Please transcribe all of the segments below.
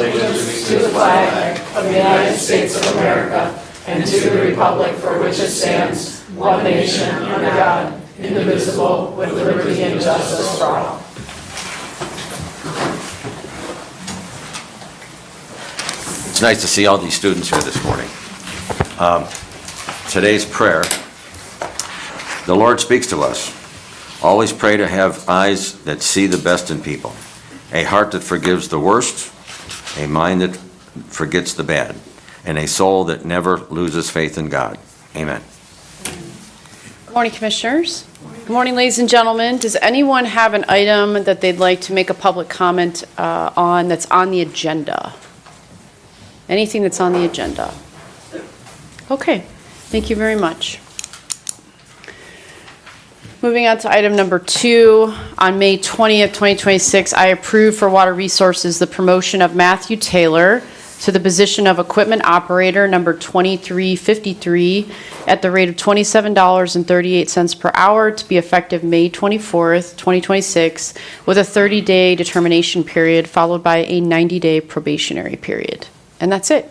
allegiance to the flag of the United States of America and to the republic for which it stands, one nation, under God, indivisible, with liberty and justice for all. It's nice to see all these students here this morning. Today's prayer, the Lord speaks to us. Always pray to have eyes that see the best in people, a heart that forgives the worst, a mind that forgets the bad, and a soul that never loses faith in God. Amen. Good morning, Commissioners. Good morning, ladies and gentlemen. Does anyone have an item that they'd like to make a public comment on that's on the agenda? Anything that's on the agenda? Okay, thank you very much. Moving on to item number 2, on May 20th, 2026, I approve for Water Resources the promotion of Matthew Taylor to the position of Equipment Operator number 2353 at the rate of $27.38 per hour to be effective May 24th, 2026, with a 30-day determination period followed by a 90-day probationary period. And that's it.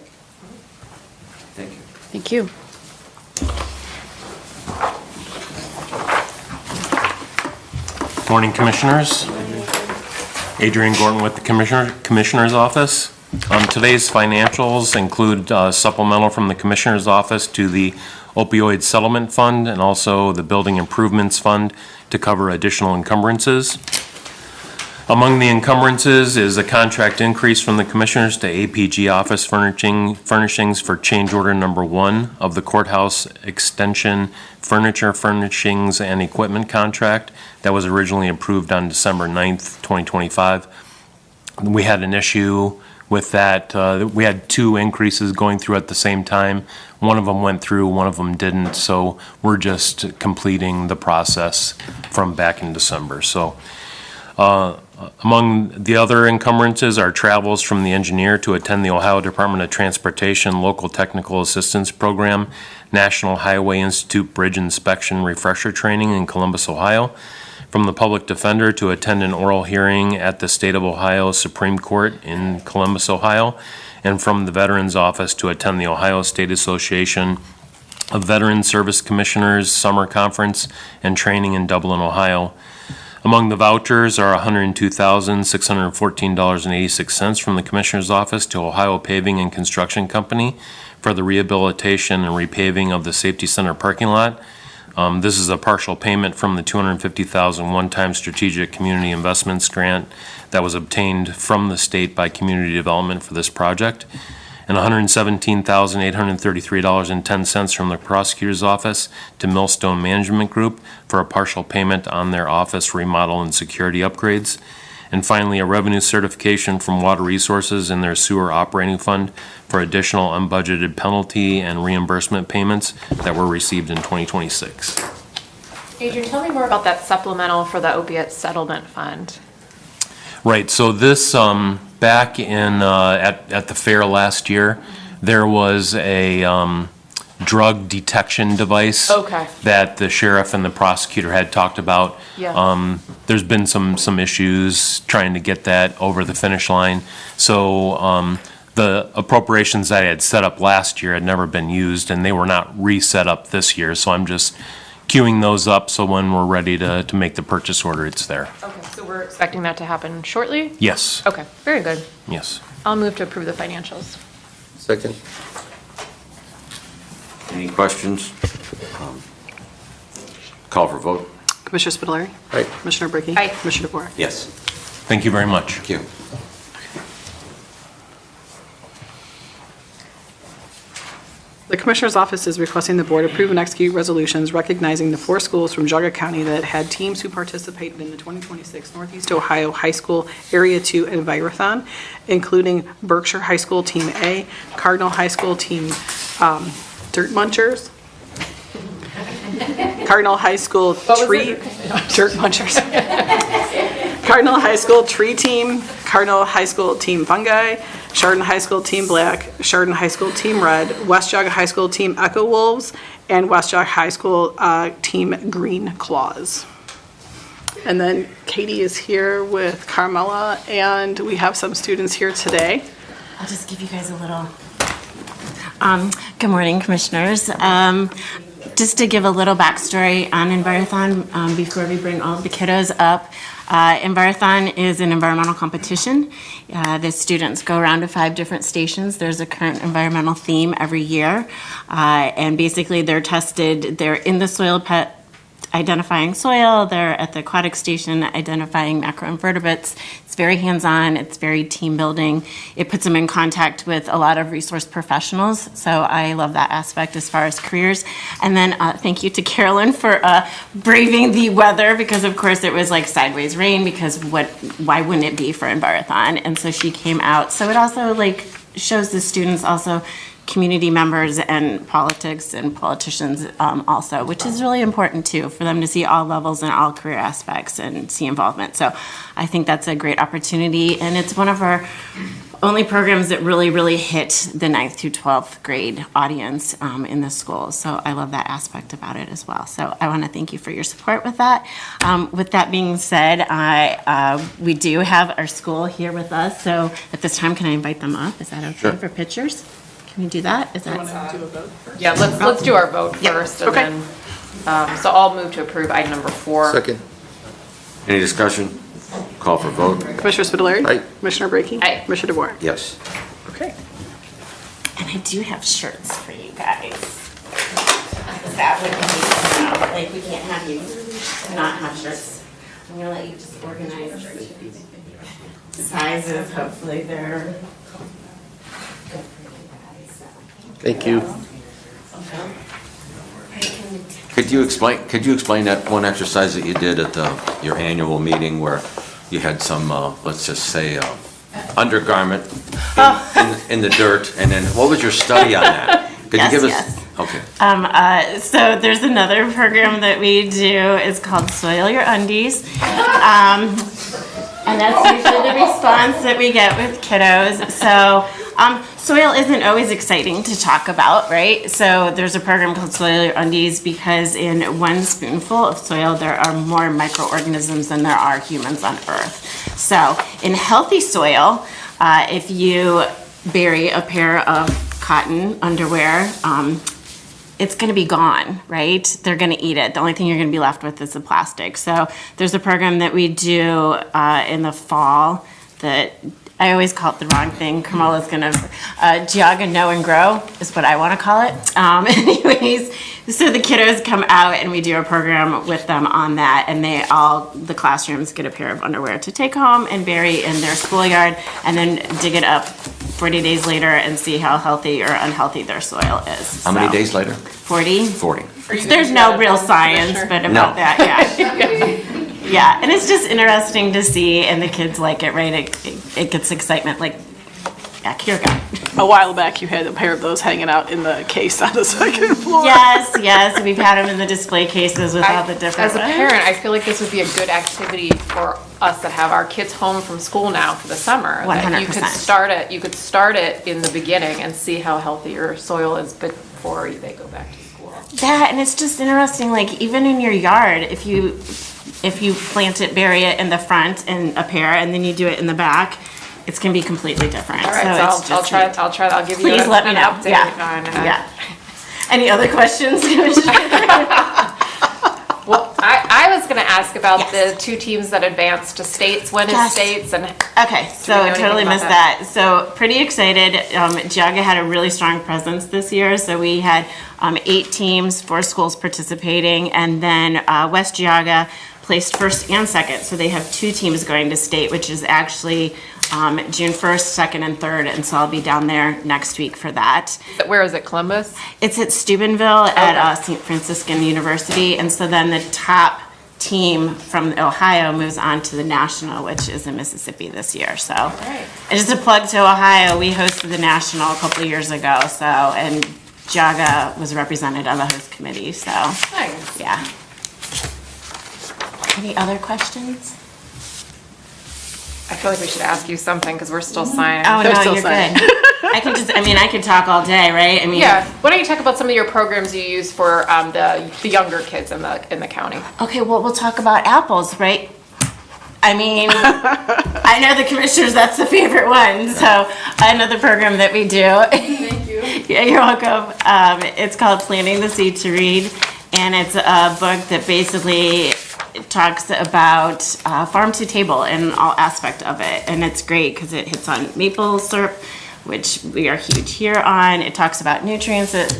Thank you. Thank you. Morning, Commissioners. Adrian Gorton with the Commissioner's Office. Today's financials include supplemental from the Commissioner's Office to the Opioid Settlement Fund and also the Building Improvements Fund to cover additional encumbrances. Among the encumbrances is a contract increase from the Commissioners to APG Office Furnishings for change order number 1 of the Courthouse Extension Furniture Furnishings and Equipment contract that was originally approved on December 9th, 2025. We had an issue with that. We had 2 increases going through at the same time. One of them went through, one of them didn't, so we're just completing the process from back in December. So among the other encumbrances are travels from the engineer to attend the Ohio Department of Transportation Local Technical Assistance Program, National Highway Institute Bridge Inspection Refresher Training in Columbus, Ohio, from the Public Defender to attend an oral hearing at the State of Ohio Supreme Court in Columbus, Ohio, and from the Veterans Office to attend the Ohio State Association of Veteran Service Commissioners Summer Conference and Training in Dublin, Ohio. Among the vouchers are $102,614.86 from the Commissioner's Office to Ohio Paving and Construction Company for the rehabilitation and repaving of the Safety Center parking lot. This is a partial payment from the $250,000 one-time Strategic Community Investments Grant that was obtained from the state by Community Development for this project, and $117,833.10 from the Prosecutor's Office to Millstone Management Group for a partial payment on their office remodel and security upgrades. And finally, a revenue certification from Water Resources in their sewer operating fund for additional unbudgeted penalty and reimbursement payments that were received in 2026. Adrian, tell me more about that supplemental for the opiate settlement fund. Right, so this, back in, at the fair last year, there was a drug detection device that the sheriff and the prosecutor had talked about. Yeah. There's been some issues trying to get that over the finish line. So the appropriations that I had set up last year had never been used, and they were not reset up this year. So I'm just queuing those up so when we're ready to make the purchase order, it's there. Okay, so we're expecting that to happen shortly? Yes. Okay, very good. Yes. I'll move to approve the financials. Second. Any questions? Call for vote. Commissioner Spitaleri? Aye. Commissioner Bricky? Aye. Commissioner DeBoer? Yes. Thank you very much. Thank you. The Commissioner's Office is requesting the Board approve and execute resolutions recognizing the 4 schools from Geauga County that had teams who participated in the 2026 Northeast Ohio High School Area 2 Envirothon, including Berkshire High School Team A, Cardinal High School Team Dirt Munchers, Cardinal High School Tree Dirt Munchers, Cardinal High School Tree Team, Cardinal High School Team Fungi, Chardon High School Team Black, Chardon High School Team Red, West Geauga High School Team Echo Wolves, and West Geauga High School Team Green Claws. And then Katie is here with Carmela, and we have some students here today. I'll just give you guys a little. Good morning, Commissioners. Just to give a little backstory on Envirothon before we bring all of the kiddos up. Envirothon is an environmental competition. The students go around to 5 different stations. There's a current environmental theme every year. And basically they're tested, they're in the soil pet identifying soil, they're at the aquatic station identifying macroinvertebrates. It's very hands-on, it's very team building. It puts them in contact with a lot of resource professionals, so I love that aspect as far as careers. And then thank you to Carolyn for braving the weather, because of course it was like sideways rain, because why wouldn't it be for Envirothon? And so she came out. So it also like shows the students also community members and politics and politicians also, which is really important too, for them to see all levels and all career aspects and see involvement. So I think that's a great opportunity, and it's one of our only programs that really hit the 9th through 12th grade audience in the schools. So I love that aspect about it as well. So I want to thank you for your support with that. With that being said, we do have our school here with us. So at this time, can I invite them up? Is that okay Sure. for pictures? Can we do that? Is that? Yeah, let's do our vote first, and Okay. then, so I'll move to approve item number 4. Second. Any discussion? Call for vote. Commissioner Spitaleri? Aye. Commissioner Brackey? Aye. Commissioner DeWark? Yes. Okay. And I do have shirts for you guys. That would be, like, we can't have you not have shirts. I'm gonna let you just organize sizes, hopefully they're. Thank you. Could you explain that one exercise that you did at your annual meeting where you had some, let's just say, undergarment in the dirt, and then what was your study on that? Could you Yes, give us? yes. Okay. So there's another program that we do, it's called Soil Your Undies. And that's usually the response that we get with kiddos. So soil isn't always exciting to talk about, right? So there's a program called Soil Your Undies because in 1 spoonful of soil, there are more microorganisms than there are humans on Earth. So in healthy soil, if you bury a pair of cotton underwear, it's going to be gone, right? They're going to eat it. The only thing you're going to be left with is the plastic. So there's a program that we do in the fall that I always call it the wrong thing. Kamala's going to, Geauga Know and Grow is what I want to call it. Anyways, so the kiddos come out and we do a program with them on that, and the classrooms get a pair of underwear to take home and bury in their schoolyard, and then dig it up 40 days later and see how healthy or unhealthy their soil is. How many So, days later? 40. 40. There's no real science, but about No. that, yeah. Yeah, and it's just interesting to see, and the kids like it, right? It gets excitement, like, yeah, here we go. A while back, you had a pair of those hanging out in the case on the 2nd floor. Yes, we've had them in the display cases with all the different. As a parent, I feel like this would be a good activity for us that have our kids home from school now for the summer. That you could 100%. you could start it in the beginning and see how healthy your soil is before they go back to school. Yeah, and it's just interesting, like, even in your yard, if you plant it, bury it in the front in a pair, and then you do it in the back, it's gonna be completely different. All right, it's so I'll just try. neat. I'll give you Please let me an know. update Yeah. on. Yeah. Any other questions? Well, I was going to ask about Yes. the 2 teams that advanced to states. When is Yes. states and Okay, so know I anything totally about missed that? that. So pretty excited. Geauga had a really strong presence this year. So we had 8 teams, 4 schools participating, and then West Geauga placed first and second. So they have 2 teams going to state, which is actually June 1st, 2nd, and 3rd. And so I'll be down there next week for that. where is it? Columbus? It's at Steubenville at St. Franciscan University. And so then the top team from Ohio moves on to the national, which is in Mississippi this year. So, and just a plug to Ohio, we hosted the national a couple of years ago. So, and Geauga was represented on the host committee. So, Nice. yeah. Any other questions? I feel like we should ask you something because we're still signing. Oh, They're no, still you're signing. good. I could talk all day, right? I mean, Yeah. Why don't you talk about some of your programs you use for the younger kids in the county? Okay, well, we'll talk about apples, right? I mean, I know the commissioners, that's the favorite one. So another program that we do. Thank you. Yeah, you're welcome. It's called Planting the Seed to Read. And it's a book that basically talks about farm to table and all aspect of it. And it's great because it hits on maple syrup, which we are huge here on. It talks about nutrients that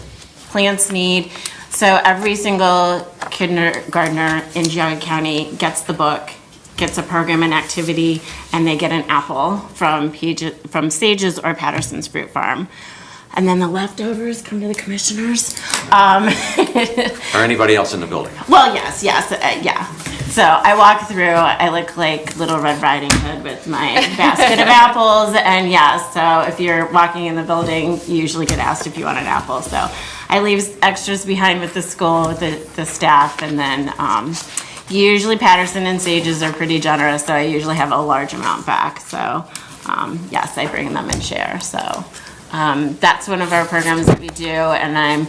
plants need. So every single kindergartner in Geauga County gets the book, gets a program and activity, and they get an apple from Sage's or Patterson's Fruit Farm. And then the leftovers come to the commissioners. Or anybody else in the building? Well, yes, yeah. So I walk through, I look like Little Red Riding Hood with my basket of apples, and yes, so if you're walking in the building, you usually get asked if you want an apple. So I leave extras behind with the school, with the staff, and then usually Patterson and Sages are pretty generous, so I usually have a large amount back. So yes, I bring them and share. So that's one of our programs that we do, and I'm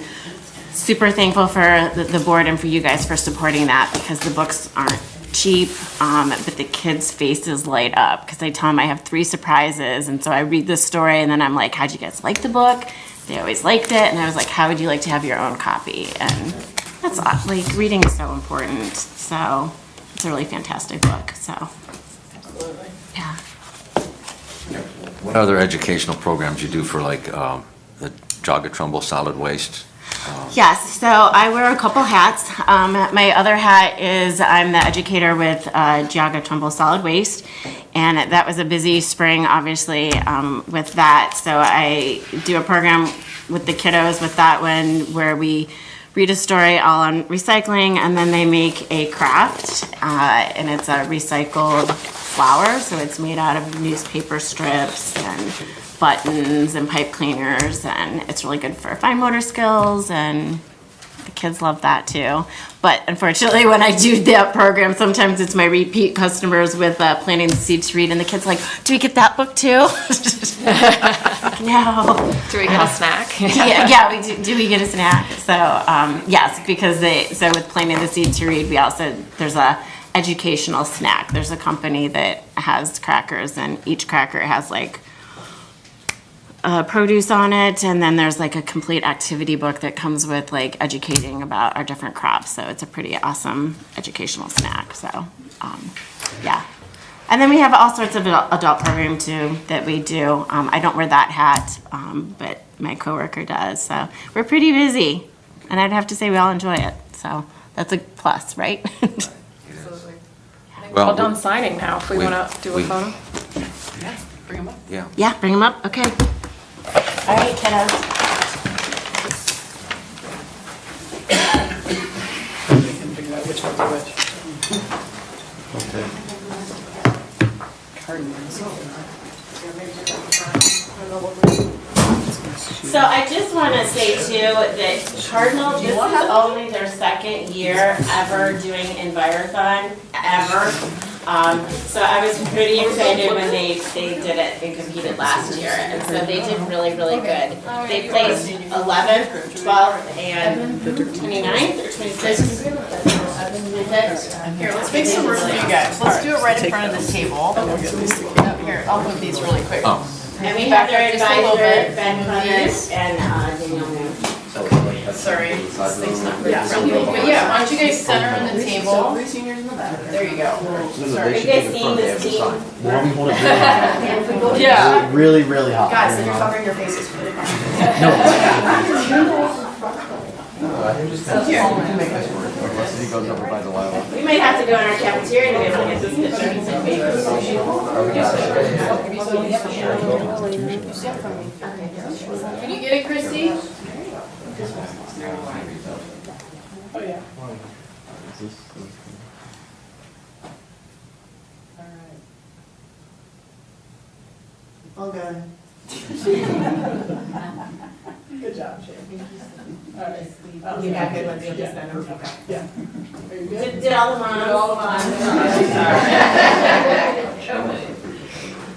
super thankful for the board and for you guys for supporting that, because the books aren't cheap, but the kids' faces light up because I tell them I have 3 surprises, and so I read the story and then I'm like, how'd you guys like the book? They always liked it, and I was like, how would you like to have your own copy? And that's like, reading is so important, so it's a really fantastic book. So yeah. What other educational programs you do for like the Geauga Trumbull solid waste? Yes, so I wear a couple hats. My other hat is I'm the educator with Geauga Trumbull Solid Waste, and that was a busy spring, obviously, with that. So I do a program with the kiddos with that one where we read a story all on recycling, and then they make a craft, and it's a recycled flower, so it's made out of newspaper strips and buttons and pipe cleaners, and it's really good for fine motor skills, and the kids love that too. But unfortunately, when I do that program, sometimes it's my repeat customers with Planting the Seed to Read, and the kids are like, do we get that book too? No. Do we get a snack? Yeah, we do. Do we get a snack? So yes, because so with Planting the Seed to Read, there's a educational snack. There's a company that has crackers, and each cracker has like produce on it, and then there's like a complete activity book that comes with like educating about our different crops. So it's a pretty awesome educational snack. So yeah. And then we have all sorts of adult program too that we do. I don't wear that hat, but my coworker does. So we're pretty busy, and I'd have to say we all enjoy it. So that's a plus, right? Well done signing now, if we want to do a photo. Bring them up. Yeah. Yeah, bring them up. Okay. All right, kiddos. You can figure out which one's which. So I just want to say too that Cardinal, this is only their second year ever doing Envirothon, ever. So I was pretty excited when they did it and competed last year, and so they did really, really good. They placed 11th, 12th, and 29th or 26th. Here, let's make some room for you guys. Let's do it right in front of the table. Here, I'll move these really quick. And we have their advisor, Ben Cummins, and Danielle Moon. Sorry, this thing's not very friendly. But yeah, why don't you guys center on the table? There you go. Are you guys seeing this team? Yeah. Really, really hot. Guys, if you're covering your faces really hard. We might have to go in our cafeteria to be able to get this picture. Can you get it, Christy? Oh, yeah. Okay. Good job, Shay. All right. You got good ones, you'll just send them. Okay. Yeah. Are you good? Did all the moms? All the moms.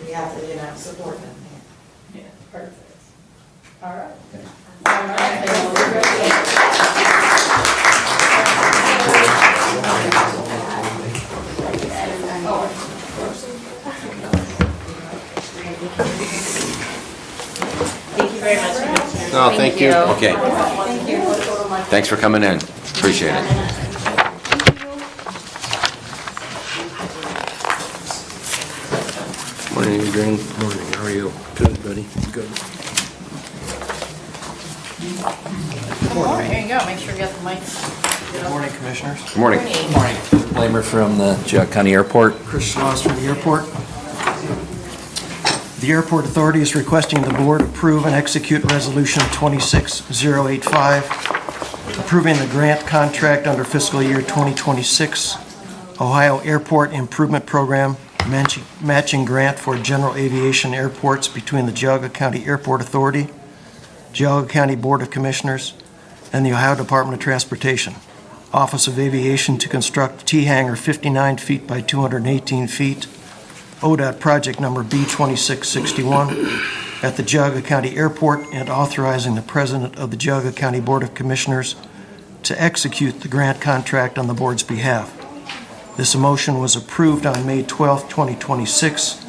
You have to, support them. Yeah, perfect. All right. very much, Commissioners. No, thank you. Okay. Thanks for coming in. Appreciate it. Morning, Adrian. Morning, how are you? Good, buddy. Good. Here you go, make sure you got the mics. Good morning, Commissioners. Good morning. Good morning. Blamer from the Geauga County Airport. Chris Schloss from the airport. The Airport Authority is requesting the board approve and execute Resolution 26085, approving the grant contract under fiscal year 2026 Ohio Airport Improvement Program matching grant for general aviation airports between the Geauga County Airport Authority, Geauga County Board of Commissioners, and the Ohio Department of Transportation. Office of Aviation to construct T-hangar 59 feet by 218 feet, ODOT project number B2661 at the Geauga County Airport, and authorizing the President of the Geauga County Board of Commissioners to execute the grant contract on the board's behalf. This motion was approved on May 12, 2026,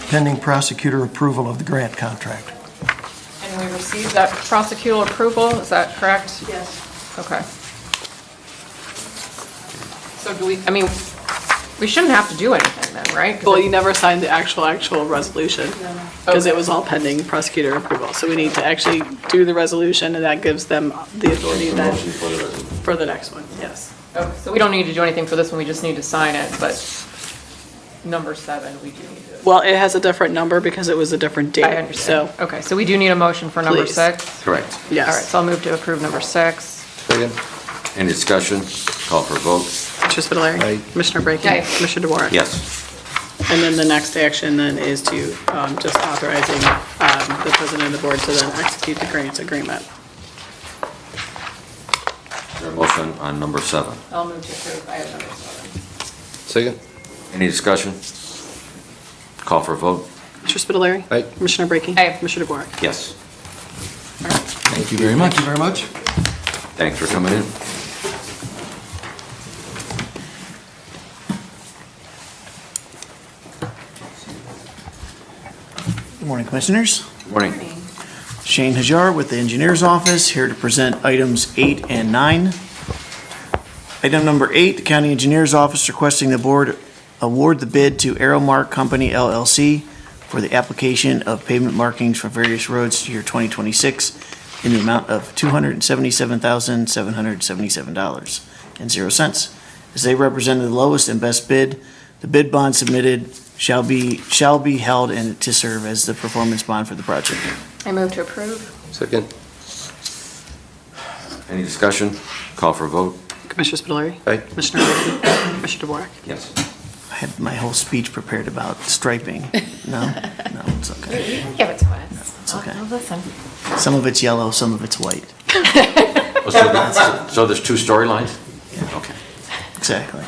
pending prosecutor approval of the grant contract. And we received that prosecutorial approval, is that correct? Yes. Okay. So do we, I mean, we shouldn't have to do anything then, right? 'Cause Well, it- you never signed the actual resolution, because it was all pending prosecutor approval. So we need to actually do the resolution, and that gives them the authority then for the next one, yes. Okay, so we don't need to do anything for this one, we just need to sign it, but number 7, we do need to. Well, it has a different number because it was a different date. I understand. Okay, so we do need a motion for number Please. 6? Correct. So, yes. All right, so I'll move to approve number 6. Second. Any discussion? Call for a vote. Commissioner Spitaleri. Aye. Commissioner Brackey. Aye. Commissioner DeWark. Yes. And then the next action then is to just authorizing the president of the board to then execute the grant agreement. Is there a motion on number 7? I'll move to approve item number 7. Second. Any discussion? Call for a vote. Commissioner Spitaleri. Aye. Commissioner Brackey. Aye. Commissioner DeWark. Yes. Thank you very much. Thank you very much. Thanks for coming in. Good morning, Commissioners. Morning. Shane Hajar with the Engineers Office, here to present items 8 and 9. Item number 8, the County Engineers Office requesting the board award the bid to Aeromark Company LLC for the application of pavement markings for various roads to year 2026 in the amount of $277,777.00. As they represented the lowest and best bid, the bid bond submitted shall be held and to serve as the performance bond for the project. I move to approve. Second. Any discussion? Call for a vote. Commissioner Spitaleri. Aye. Commissioner Brackey. Commissioner DeWark. Yes. I had my whole speech prepared about striping. No, it's okay. Give it to us. It's okay. I'll listen. Some of it's yellow, some of it's white. So there's 2 storylines? Yeah. Okay. Exactly.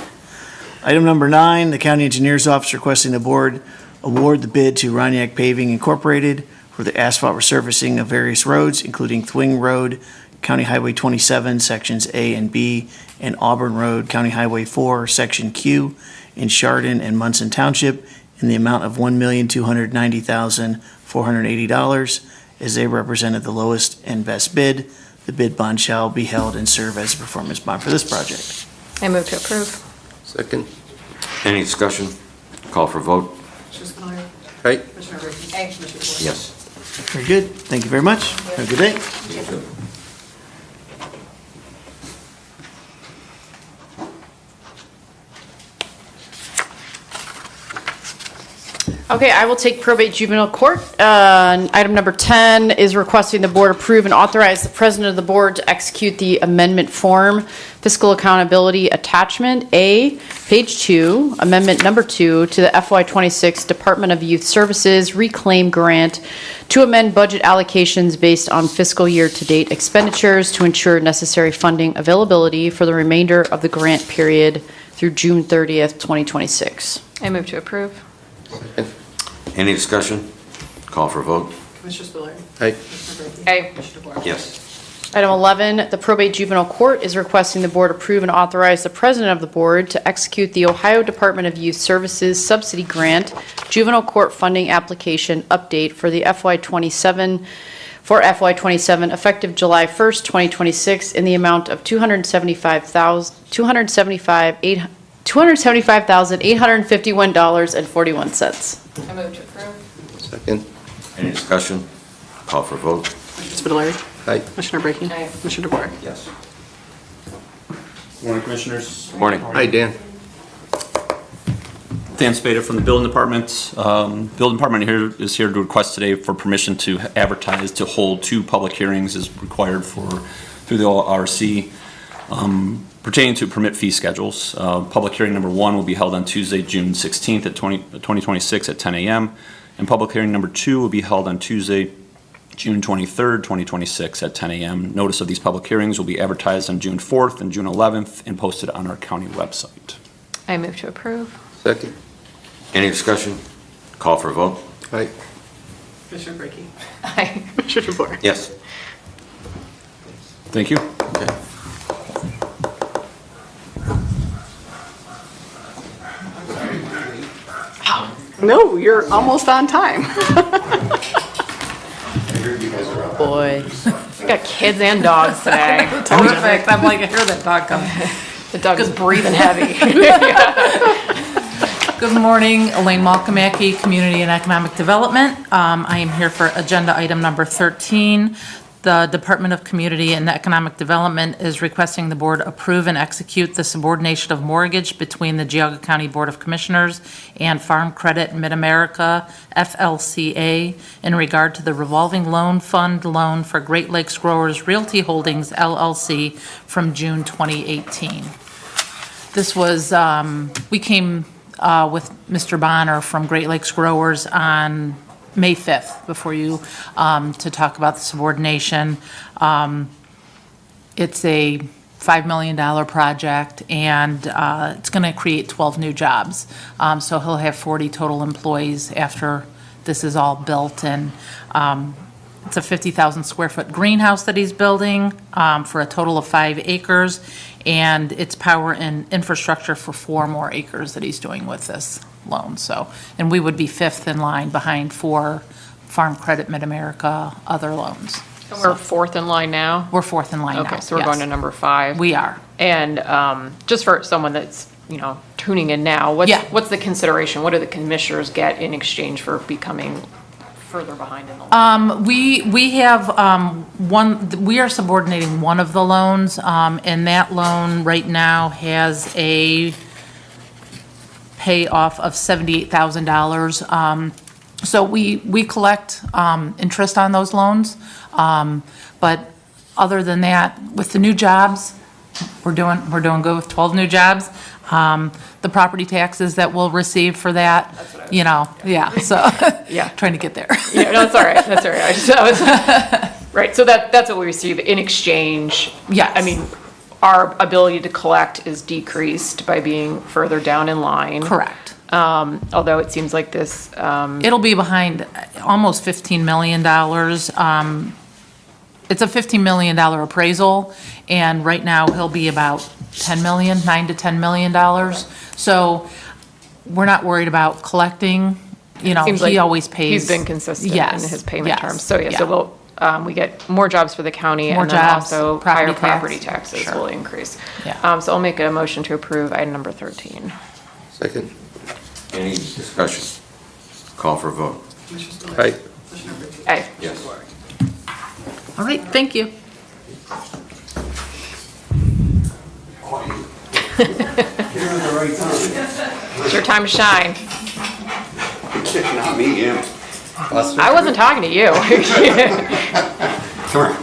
Item number 9, the County Engineers Office requesting the board award the bid to Roniak Paving Incorporated for the asphalt resurfacing of various roads, including Thwing Road, County Highway 27, Sections A and B, and Auburn Road, County Highway 4, Section Q, in Chardon and Munson Township, in the amount of $1,290,480. As they represented the lowest and best bid, the bid bond shall be held and serve as a performance bond for this project. I move to approve. Second. Any discussion? Call for a vote. Commissioner Spitaleri. Aye. Commissioner Brackey. Aye. Commissioner DeWark. Yes. Very good. Thank you very much. Have a good day. Okay, I will take probate juvenile court. Item number 10 is requesting the board approve and authorize the president of the board to execute the amendment form, fiscal accountability attachment A, page 2, amendment number 2 to the FY26 Department of Youth Services reclaim grant to amend budget allocations based on fiscal year-to-date expenditures to ensure necessary funding availability for the remainder of the grant period through June 30th, 2026. I move to approve. Any discussion? Call for a vote. Commissioner Spitaleri. Aye. Commissioner Brackey. Aye. Commissioner DeWark. Yes. Item 11, the probate juvenile court is requesting the board approve and authorize the president of the board to execute the Ohio Department of Youth Services subsidy grant juvenile court funding application update for the FY27 for FY27 effective July 1st, 2026 in the amount of $275,851.41. I move to approve. Second. Any discussion? Call for vote. Mr. Spitaleri. Aye. Commissioner Brackey. Aye. Commissioner DeBoer. Yes. Morning, Commissioners. Morning. Hi, Dan. Dan Spada from the Building Department. Building Department is here to request today for permission to advertise to hold 2 public hearings as required through the ORC pertaining to permit fee schedules. Public hearing number 1 will be held on Tuesday, June 16th at 2026 at 10 a.m. And public hearing number 2 will be held on Tuesday, June 23rd, 2026 at 10 a.m. Notice of these public hearings will be advertised on June 4th and June 11th and posted on our county website. I move to approve. Second. Any discussion? Call for vote. Aye. Commissioner Brackey. Aye. Commissioner DeBoer. Yes. Thank you. Okay. No, you're almost on time. Boy. We got kids and dogs today. Perfect. I'm like, I hear that dog coming. The dog is breathing heavy. Good morning, Elaine Malkamaki, Community and Economic Development. I am here for agenda item number 13. The Department of Community and Economic Development is requesting the board approve and execute the subordination of mortgage between the Geauga County Board of Commissioners and Farm Credit Mid-America, FLCA, in regard to the revolving loan fund loan for Great Lakes Growers Realty Holdings, LLC, from June 2018. This was, we came with Mr. Bonner from Great Lakes Growers on May 5th before you to talk about the subordination. It's a $5 million project, and it's going to create 12 new jobs. So he'll have 40 total employees after this is all built. And it's a 50,000 square foot greenhouse that he's building for a total of 5 acres. And it's power and infrastructure for 4 more acres that he's doing with this loan. So, and we would be 5th in line behind 4 Farm Credit Mid-America other loans. And we're 4th in line now? We're 4th in line now. Okay, so we're yes. going to number 5. We are. And just for someone that's, tuning in now, what's the consideration? What do the commissioners get in exchange for becoming further behind in the loan? We have we are subordinating one of the loans, and that loan right now has a payoff of $78,000. So we collect interest on those loans, but other than that, with the new jobs, we're doing good with 12 new jobs. The property taxes that we'll receive for that, so Yeah. trying to get there. Yeah, no, that's all right. That's all right. Right. So that's what we receive in exchange. Yes. I mean, our ability to collect is decreased by being further down in line. Correct. Although it seems like this. It'll be behind almost $15 million. It's a $15 million appraisal, and right now he'll be about $9 to $10 million. So we're not worried about collecting. Seems He like always pays. He's been consistent Yes, in his payment yes, terms. So yeah. so we'll we get more jobs for the county, More and then jobs, also property higher tax. property taxes Sure. will increase. Yeah. So I'll make a motion to approve item number 13. Second. Any discussion? Call for vote. Aye. Aye. Yes. All right, thank you. It's your time to shine. Not me, him. I wasn't talking to you. Come on.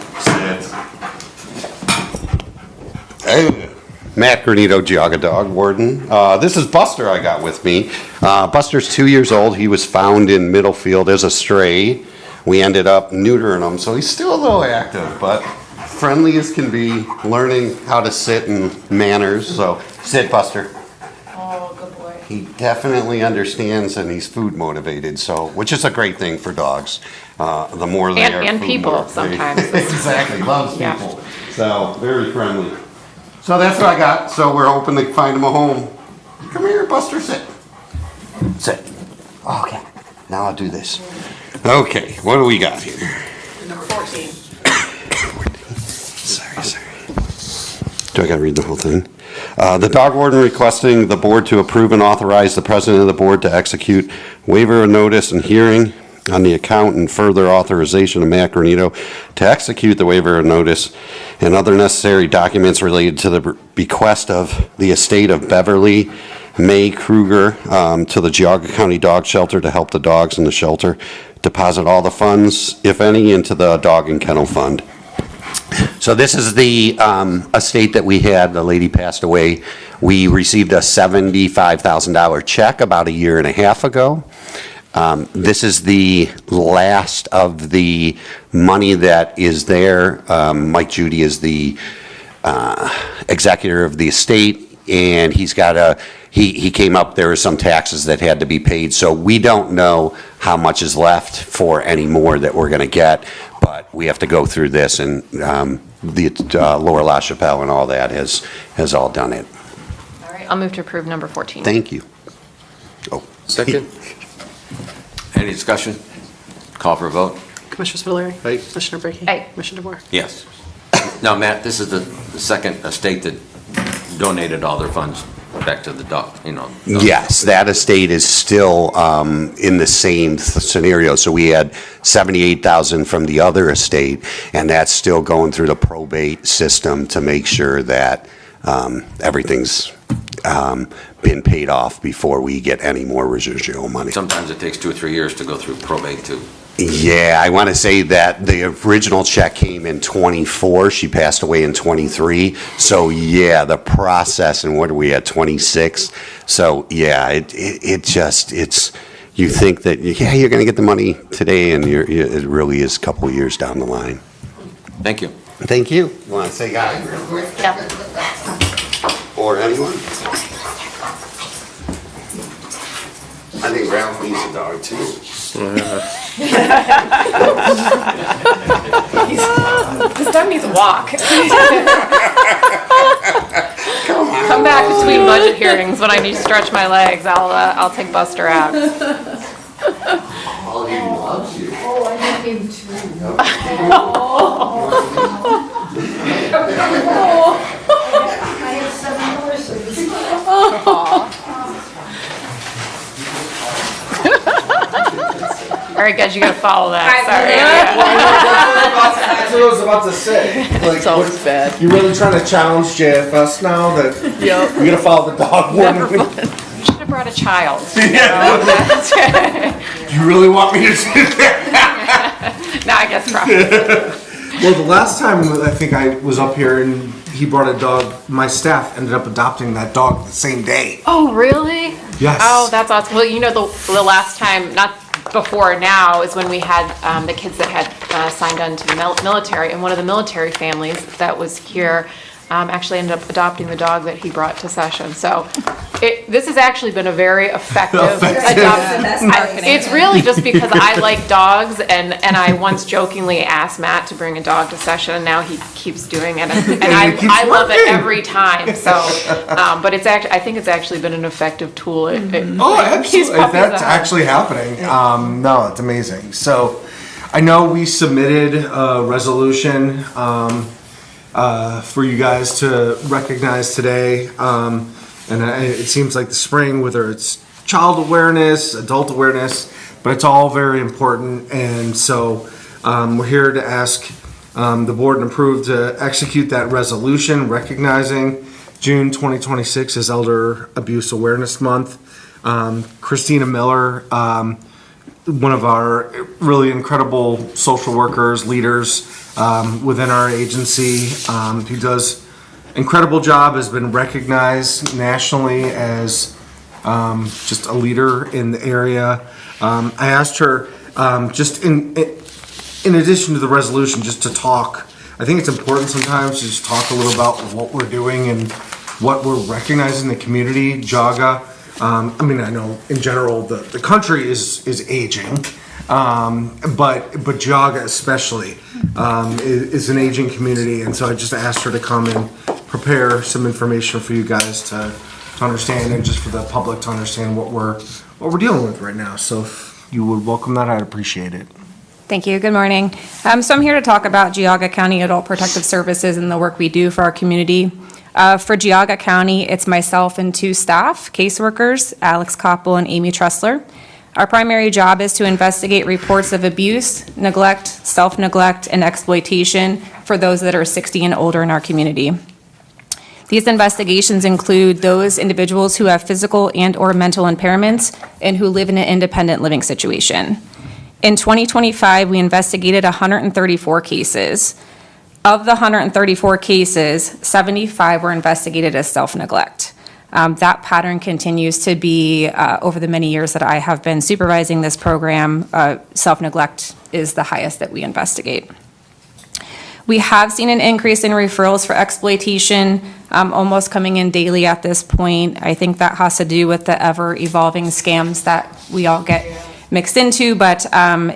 Hey, Matt Granito, Geauga Dog Warden. This is Buster I got with me. Buster's 2 years old. He was found in Middlefield as a stray. We ended up neutering him, so he's still a little active, but friendly as can be, learning how to sit and manners. So sit, Buster. Oh, good boy. He definitely understands, and he's food motivated, so, which is a great thing for dogs. The more they are And food people motivated. sometimes. Exactly, loves Yeah. people. So, very friendly. So that's what I got, so we're hoping to find him a home. Come here, Buster, sit. Sit. Okay, now I'll do this. Okay, what do we got here? Number 4. 14. Sorry. Do I gotta read the whole thing? The dog warden requesting the board to approve and authorize the president of the board to execute waiver of notice and hearing on the account and further authorization of Matt Granito to execute the waiver of notice and other necessary documents related to the bequest of the estate of Beverly May Kruger to the Geauga County Dog Shelter to help the dogs in the shelter. Deposit all the funds, if any, into the dog and kennel fund. So this is the estate that we had. The lady passed away. We received a $75,000 check about a year and a half ago. This is the last of the money that is there. Mike Judy is the executor of the estate, and he's got he came up, there were some taxes that had to be paid, so we don't know how much is left for any more that we're gonna get, but we have to go through this, and the Laura LaChapelle and all that has all done it. All right, I'll move to approve number 14. Thank you. Oh. Second. Any discussion? Call for a vote? Commissioner Spudler. Aye. Commissioner Brackey. Aye. Commissioner DeBoer. Yes. Now, Matt, this is the second estate that donated all their funds back to the dog, Yes, that estate is still in the same scenario. So we had $78,000 from the other estate, and that's still going through the probate system to make sure that everything's been paid off before we get any more residual money. Sometimes it takes 2 or 3 years to go through probate too. Yeah, I want to say that the original check came in '24. She passed away in '23. So yeah, the process, and what are we at, 26? So yeah, it's you think that you're going to get the money today, and it really is a couple of years down the line. Thank you. Thank you. You want to say hi real quick? Yeah. Or anyone? I think Ralph needs a dog too. This dog needs a walk. Come back between budget hearings when I need to stretch my legs. I'll take Buster out. Oh, he loves you. Oh, I like him too. I have 7 horses. All right, guys, you gotta follow that. That's what I was about to say. Like, It's always bad. You really trying to challenge JFS now that Yep. you gotta follow the dog warden? You should have brought a child. You really want me to do that? No, I guess probably. Well, the last time I think I was up here and he brought a dog, my staff ended up adopting that dog the same day. Oh, really? Yes. Oh, that's awesome. Well, you know, the last time, not before now, is when we had the kids that had signed on to the military, and one of the military families that was here actually ended up adopting the dog that he brought to session. So this has actually been a very effective adoption. It's really just because I like dogs, and I once jokingly asked Matt to bring a dog to session, and now he keeps doing it, and I love it every time. So, but it's actually, I think it's actually been an effective tool. Oh, absolutely. That's actually happening. No, it's amazing. So I know we submitted a resolution for you guys to recognize today. And it seems like the spring, whether it's child awareness, adult awareness, but it's all very important. And so we're here to ask the board and approve to execute that resolution recognizing June 2026 as Elder Abuse Awareness Month. Christina Miller, one of our really incredible social workers, leaders within our agency, who does incredible job, has been recognized nationally as just a leader in the area. I asked her just in addition to the resolution, just to talk. I think it's important sometimes to just talk a little about what we're doing and what we're recognizing in the community. Geauga, I mean, I know in general the country is aging, but Geauga especially is an aging community, and so I just asked her to come and prepare some information for you guys to understand, and just for the public to understand what we're dealing with right now. So if you would welcome that, I'd appreciate it. Thank you. Good morning. So I'm here to talk about Geauga County Adult Protective Services and the work we do for our community. For Geauga County, it's myself and 2 staff, caseworkers, Alex Koppel and Amy Tressler. Our primary job is to investigate reports of abuse, neglect, self-neglect, and exploitation for those that are 60 and older in our community. These investigations include those individuals who have physical and/or mental impairments and who live in an independent living situation. In 2025, we investigated 134 cases. Of the 134 cases, 75 were investigated as self-neglect. That pattern continues to be, over the many years that I have been supervising this program, self-neglect is the highest that we investigate. We have seen an increase in referrals for exploitation, almost coming in daily at this point. I think that has to do with the ever-evolving scams that we all get mixed into, but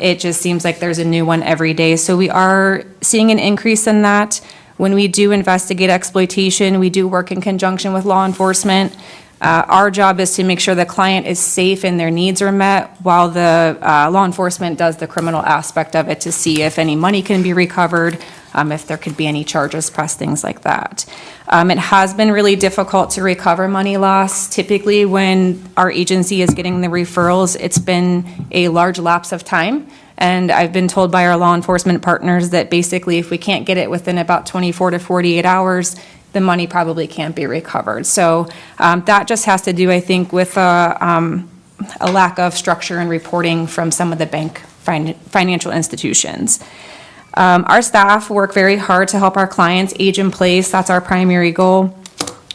it just seems like there's a new one every day. So we are seeing an increase in that. When we do investigate exploitation, we do work in conjunction with law enforcement. Our job is to make sure the client is safe and their needs are met, while the law enforcement does the criminal aspect of it to see if any money can be recovered, if there could be any charges pressed, things like that. It has been really difficult to recover money lost. Typically, when our agency is getting the referrals, it's been a large lapse of time. And I've been told by our law enforcement partners that basically if we can't get it within about 24 to 48 hours, the money probably can't be recovered. So that just has to do, I think, with a lack of structure and reporting from some of the bank financial institutions. Our staff work very hard to help our clients age in place. That's our primary goal.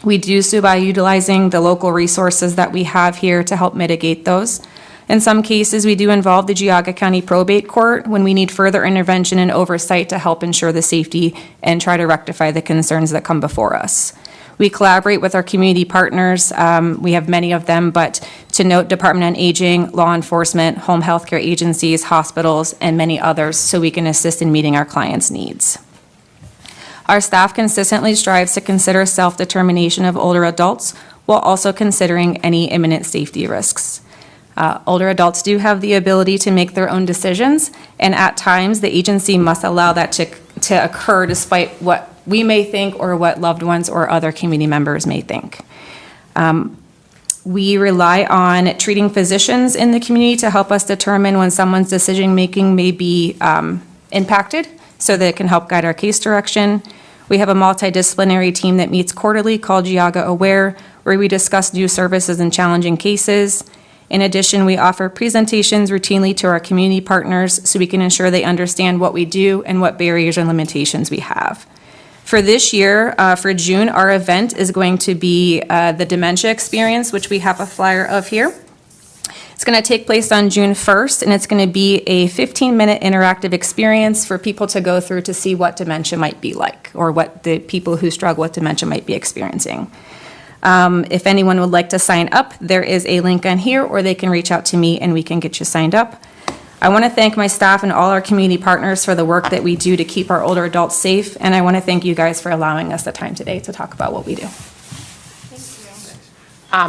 We do so by utilizing the local resources that we have here to help mitigate those. In some cases, we do involve the Geauga County Probate Court when we need further intervention and oversight to help ensure the safety and try to rectify the concerns that come before us. We collaborate with our community partners. We have many of them, but to note, Department on Aging, law enforcement, home health care agencies, hospitals, and many others, so we can assist in meeting our clients' needs. Our staff consistently strives to consider self-determination of older adults while also considering any imminent safety risks. Older adults do have the ability to make their own decisions, and at times the agency must allow that to occur despite what we may think or what loved ones or other community members may think. We rely on treating physicians in the community to help us determine when someone's decision-making may be impacted so that it can help guide our case direction. We have a multidisciplinary team that meets quarterly called Geauga Aware, where we discuss new services and challenging cases. In addition, we offer presentations routinely to our community partners so we can ensure they understand what we do and what barriers and limitations we have. For this year, for June, our event is going to be the Dementia Experience, which we have a flyer of here. It's going to take place on June 1st, and it's going to be a 15-minute interactive experience for people to go through to see what dementia might be like, or what the people who struggle with dementia might be experiencing. If anyone would like to sign up, there is a link on here, or they can reach out to me and we can get you signed up. I want to thank my staff and all our community partners for the work that we do to keep our older adults safe, and I want to thank you guys for allowing us the time today to talk about what we do.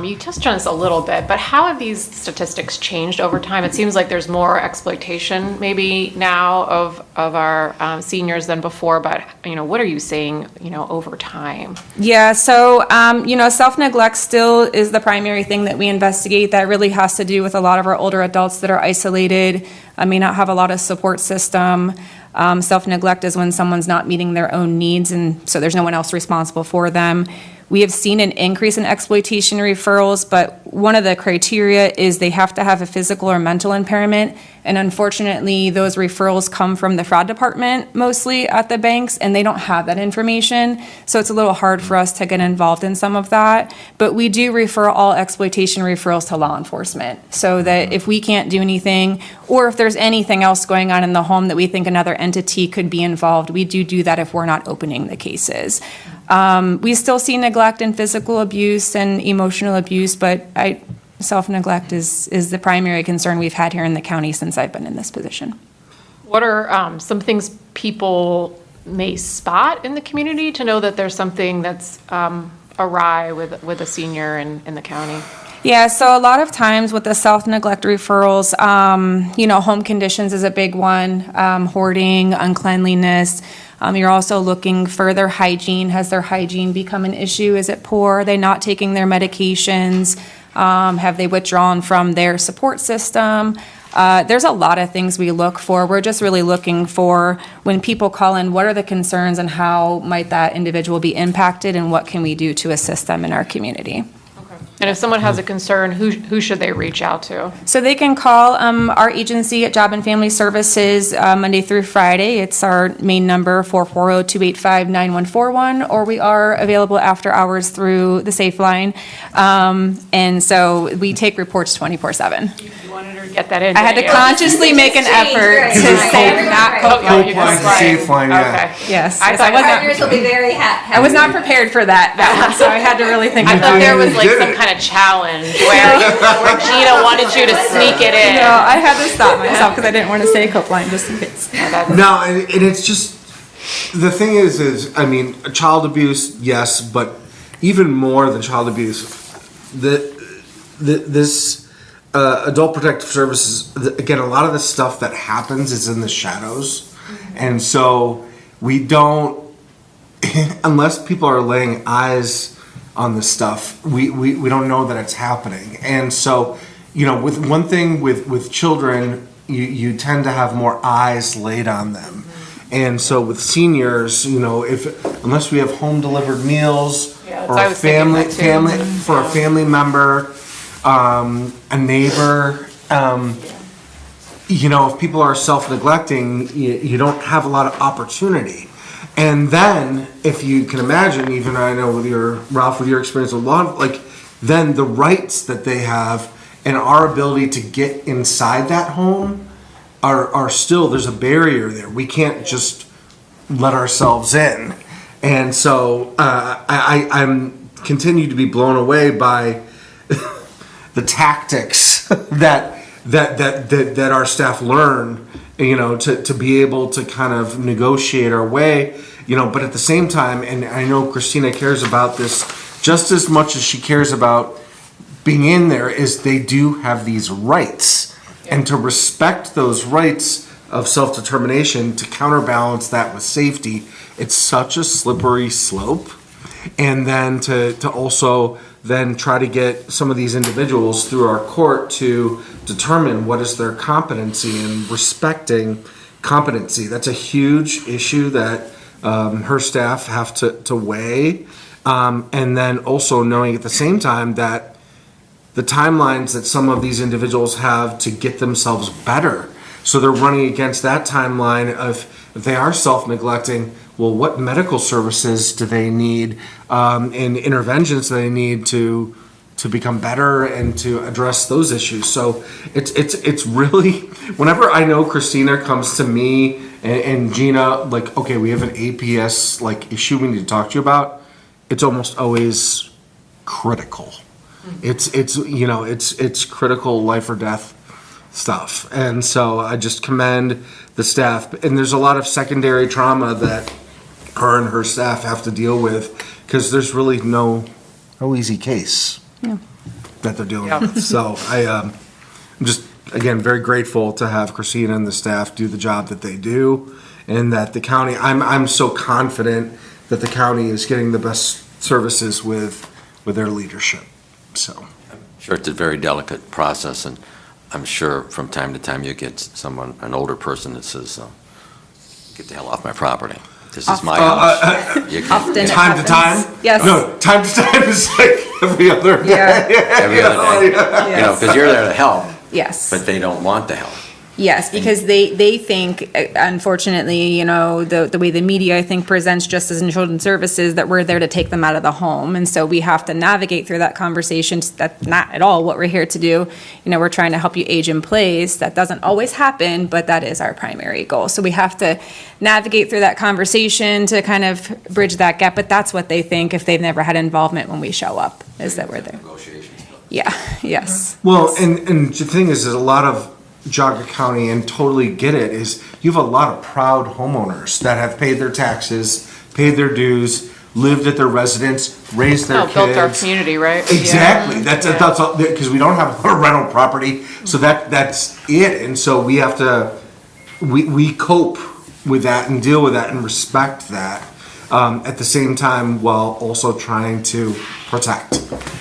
You touched on this a little bit, but how have these statistics changed over time? It seems like there's more exploitation maybe now of our seniors than before, but what are you seeing over time? Yeah, so self-neglect still is the primary thing that we investigate. That really has to do with a lot of our older adults that are isolated, may not have a lot of support system. Self-neglect is when someone's not meeting their own needs, and so there's no one else responsible for them. We have seen an increase in exploitation referrals, but one of the criteria is they have to have a physical or mental impairment. And unfortunately, those referrals come from the fraud department mostly at the banks, and they don't have that information. So it's a little hard for us to get involved in some of that. But we do refer all exploitation referrals to law enforcement, so that if we can't do anything, or if there's anything else going on in the home that we think another entity could be involved, we do that if we're not opening the cases. We still see neglect and physical abuse and emotional abuse, but self-neglect is the primary concern we've had here in the county since I've been in this position. What are some things people may spot in the community to know that there's something that's awry with a senior in the county? Yeah, so a lot of times with the self-neglect referrals, home conditions is a big one, hoarding, uncleanliness. You're also looking for their hygiene. Has their hygiene become an issue? Is it poor? Are they not taking their medications? Have they withdrawn from their support system? There's a lot of things we look for. We're just really looking for, when people call in, what are the concerns and how might that individual be impacted and what can we do to assist them in our community? And if someone has a concern, who should they reach out to? So they can call our agency at Job and Family Services Monday through Friday. It's our main number, 440-285-9141, or we are available after hours through the Safe Line. And so we take reports 24/7. You wanted her to get that in. I had to didn't you? consciously make an effort to say not Oh, copious. you got it. Safe Line, yeah. Okay. Yes. I yes, thought- wasn't- will be very happy. I was not prepared for that one, so I had to really think I about thought it. there was like did some it. kind of challenge where Gina wanted you to sneak it in. No, I had to stop myself because I didn't want to say Copeland just in case. No, and it's just, the thing is, I mean, child abuse, yes, but even more than child abuse, this adult protective services, again, a lot of the stuff that happens is in the shadows. And so we don't, unless people are laying eyes on this stuff, we don't know that it's happening. And so, with one thing with children, you tend to have more eyes laid on them. And so with seniors, unless we have home delivered meals Yeah, or I a was thinking that too. for a family member, a neighbor, if people are self-neglecting, you don't have a lot of opportunity. And then, if you can imagine, even I know with Ralph, with your experience, a lot of then the rights that they have and our ability to get inside that home are still, there's a barrier there. We can't just let ourselves in. And so I'm continue to be blown away by the tactics that our staff learn, to be able to kind of negotiate our way, but at the same time, and I know Christina cares about this just as much as she cares about being in there, is they do have these rights. And to respect those rights of self-determination, to counterbalance that with safety, it's such a slippery slope. And then to also then try to get some of these individuals through our court to determine what is their competency, and respecting competency. That's a huge issue that her staff have to weigh. And then also knowing at the same time that the timelines that some of these individuals have to get themselves better. So they're running against that timeline of, if they are self-neglecting, well, what medical services do they need, and interventions do they need to become better and to address those issues. So it's really, whenever I know Christina comes to me and Gina, okay, we have an APS issue we need to talk to you about, it's almost always critical. It's critical life or death stuff. And so I just commend the staff. And there's a lot of secondary trauma that her and her staff have to deal with, because there's really no easy case that they're dealing with. So I'm just, again, very grateful to have Christina and the staff do the job that they do, and that the county, I'm so confident that the county is getting the best services with their leadership. So I'm sure it's a very delicate process, and I'm sure from time to time you get an older person that says, get the hell off my property. This is my house. You can- Often it time to happens. time? Yes. No, time to time is every other day. Yeah. Every other day. Because you're there to help, Yes. but they don't want the help. Yes, because they think, unfortunately, the way the media, I think, presents justice and children's services, that we're there to take them out of the home. And so we have to navigate through that conversation. That's not at all what we're here to do. We're trying to help you age in place. That doesn't always happen, but that is our primary goal. So we have to navigate through that conversation to kind of bridge that gap. But that's what they think if they've never had involvement when we show up, is that we're there. Yeah, yes. Well, and the thing is, there's a lot of Geauga County, and totally get it, is you have a lot of proud homeowners that have paid their taxes, paid their dues, lived at their residence, raised their kids. Built our community, right? Exactly. Yeah. That's all, because we don't have a lot of rental property, so that's it. And so we have to, we cope with that and deal with that and respect that, at the same time while also trying to protect.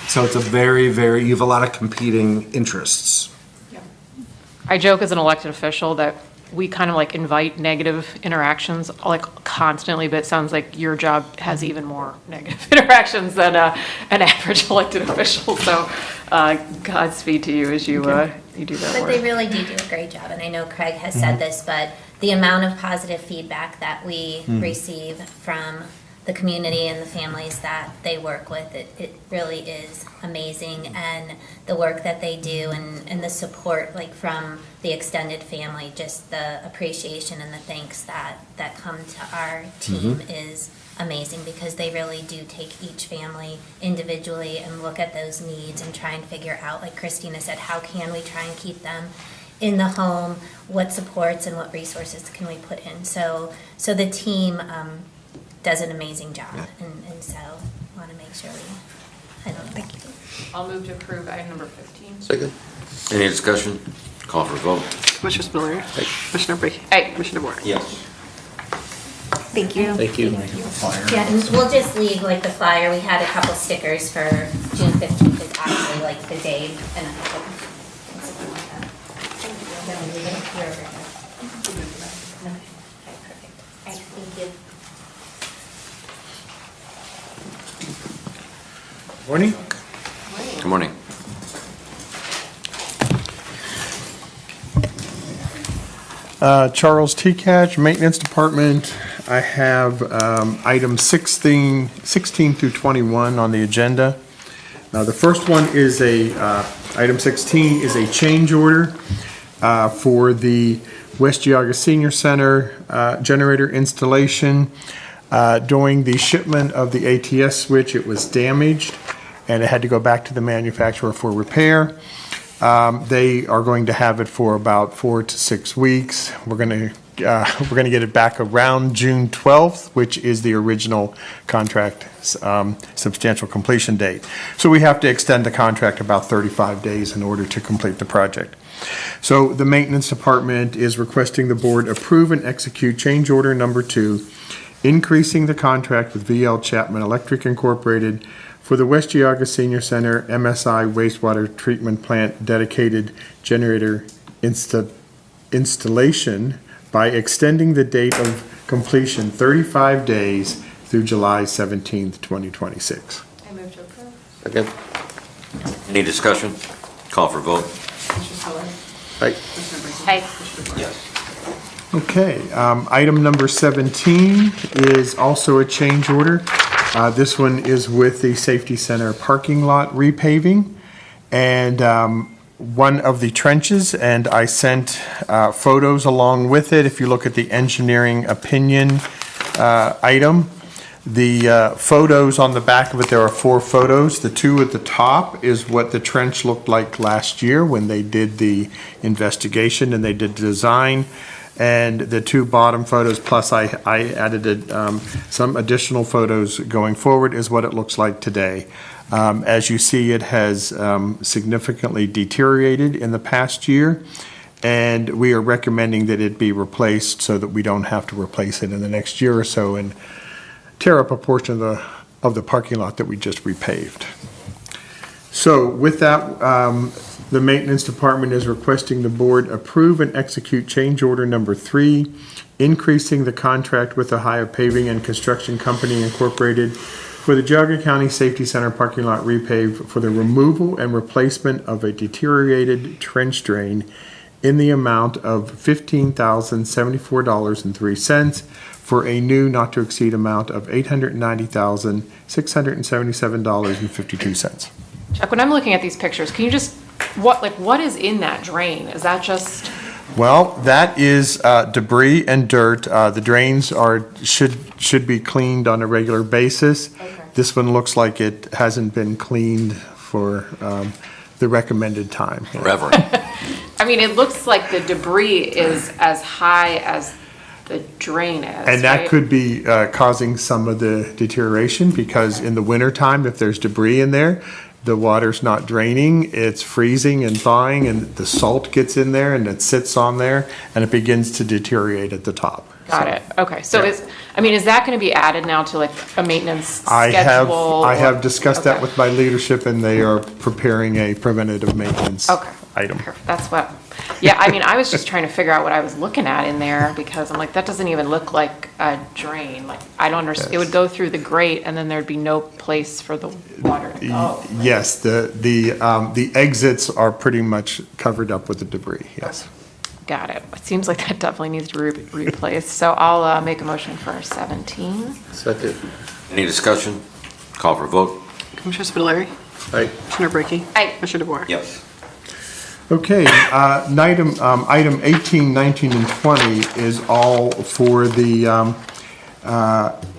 So it's a very, very, you have a lot of competing interests. I joke as an elected official that we kind of like invite negative interactions like constantly, but it sounds like your job has even more negative interactions than an average elected official. So Godspeed to you as you do that But work. they really do a great job, and I know Craig has said this, but the amount of positive feedback that we receive from the community and the families that they work with, it really is amazing. And the work that they do and the support like from the extended family, just the appreciation and the thanks that come to our team is amazing, because they really do take each family individually and look at those needs and try and figure out, like Christina said, how can we try and keep them in the home, what supports and what resources can we put in. So the team does an amazing job, and so want to make sure I don't thank you. I'll move to approve item number 15. Second. Any discussion? Call for vote. Commissioner Spiller. Aye. Commissioner Brady. Aye. Commissioner Moore. Yes. Thank you. Thank you. Yeah, and we'll just leave like the flyer. We had a couple stickers for June 15th is actually like the day, and I hope. Thank you. Morning. Good morning. Charles T. Maintenance Department. I have items 16 through 21 on the agenda. The first one is item 16 is a change order for the West Geauga Senior Center generator installation. During the shipment of the ATS switch, it was damaged, and it had to go back to the manufacturer for repair. They are going to have it for about 4 to 6 weeks. We're going to get it back around June 12th, which is the original contract substantial completion date. So we have to extend the contract about 35 days in order to complete the project. So the maintenance department is requesting the board approve and execute change order number 2, increasing the contract with VL Chapman Electric Incorporated for the West Geauga Senior Center MSI wastewater treatment plant dedicated generator installation by extending the date of completion 35 days through July 17th, 2026. I move to approve. Second. Any discussion? Call for vote. Aye. Aye. Yes. Okay, item number 17 is also a change order. This one is with the Safety Center parking lot repaving and one of the trenches, and I sent photos along with it. If you look at the engineering opinion item, the photos on the back of it, there are 4 photos. The 2 at the top is what the trench looked like last year when they did the investigation and they did the design. And the 2 bottom photos, plus I added some additional photos going forward, is what it looks like today. As you see, it has significantly deteriorated in the past year, and we are recommending that it be replaced so that we don't have to replace it in the next year or so and tear up a portion of the parking lot that we just repaved. So with that, the maintenance department is requesting the board approve and execute change order number 3, increasing the contract with Ohio Paving and Construction Company Incorporated for the Geauga County Safety Center parking lot repave for the removal and replacement of a deteriorated trench drain in the amount of $15,074.03 for a new not to exceed amount of $890,677.52. Chuck, when I'm looking at these pictures, can you just, what is in that drain? Is that just? Well, that is debris and dirt. The drains should be cleaned on a regular basis. Okay. This one looks like it hasn't been cleaned for the recommended time. Forever. I mean, it looks like the debris is as high as the drain is, And that right? could be causing some of the deterioration, because in the wintertime, if there's debris in there, the water's not draining, it's freezing and thawing, and the salt gets in there and it sits on there, and it begins to deteriorate at the top. Got it. Okay. So is that going to be added now to like a maintenance I schedule? have discussed that Okay. with my leadership, and they are preparing a preventative maintenance item. That's what, yeah, I mean, I was just trying to figure out what I was looking at in there, because I'm like, that doesn't even look like a drain. Like, I don't understand. It would go through the grate and then there'd be no place for the water to go. Yes, the exits are pretty much covered up with the debris, yes. Got it. It seems like that definitely needs to be replaced. So I'll make a motion for 17. Second. Any discussion? Call for vote. Commissioner Spudler. Aye. Commissioner Brackey. Aye. Commissioner DeBoer. Yes. Okay, item 18, 19, and 20 is all for the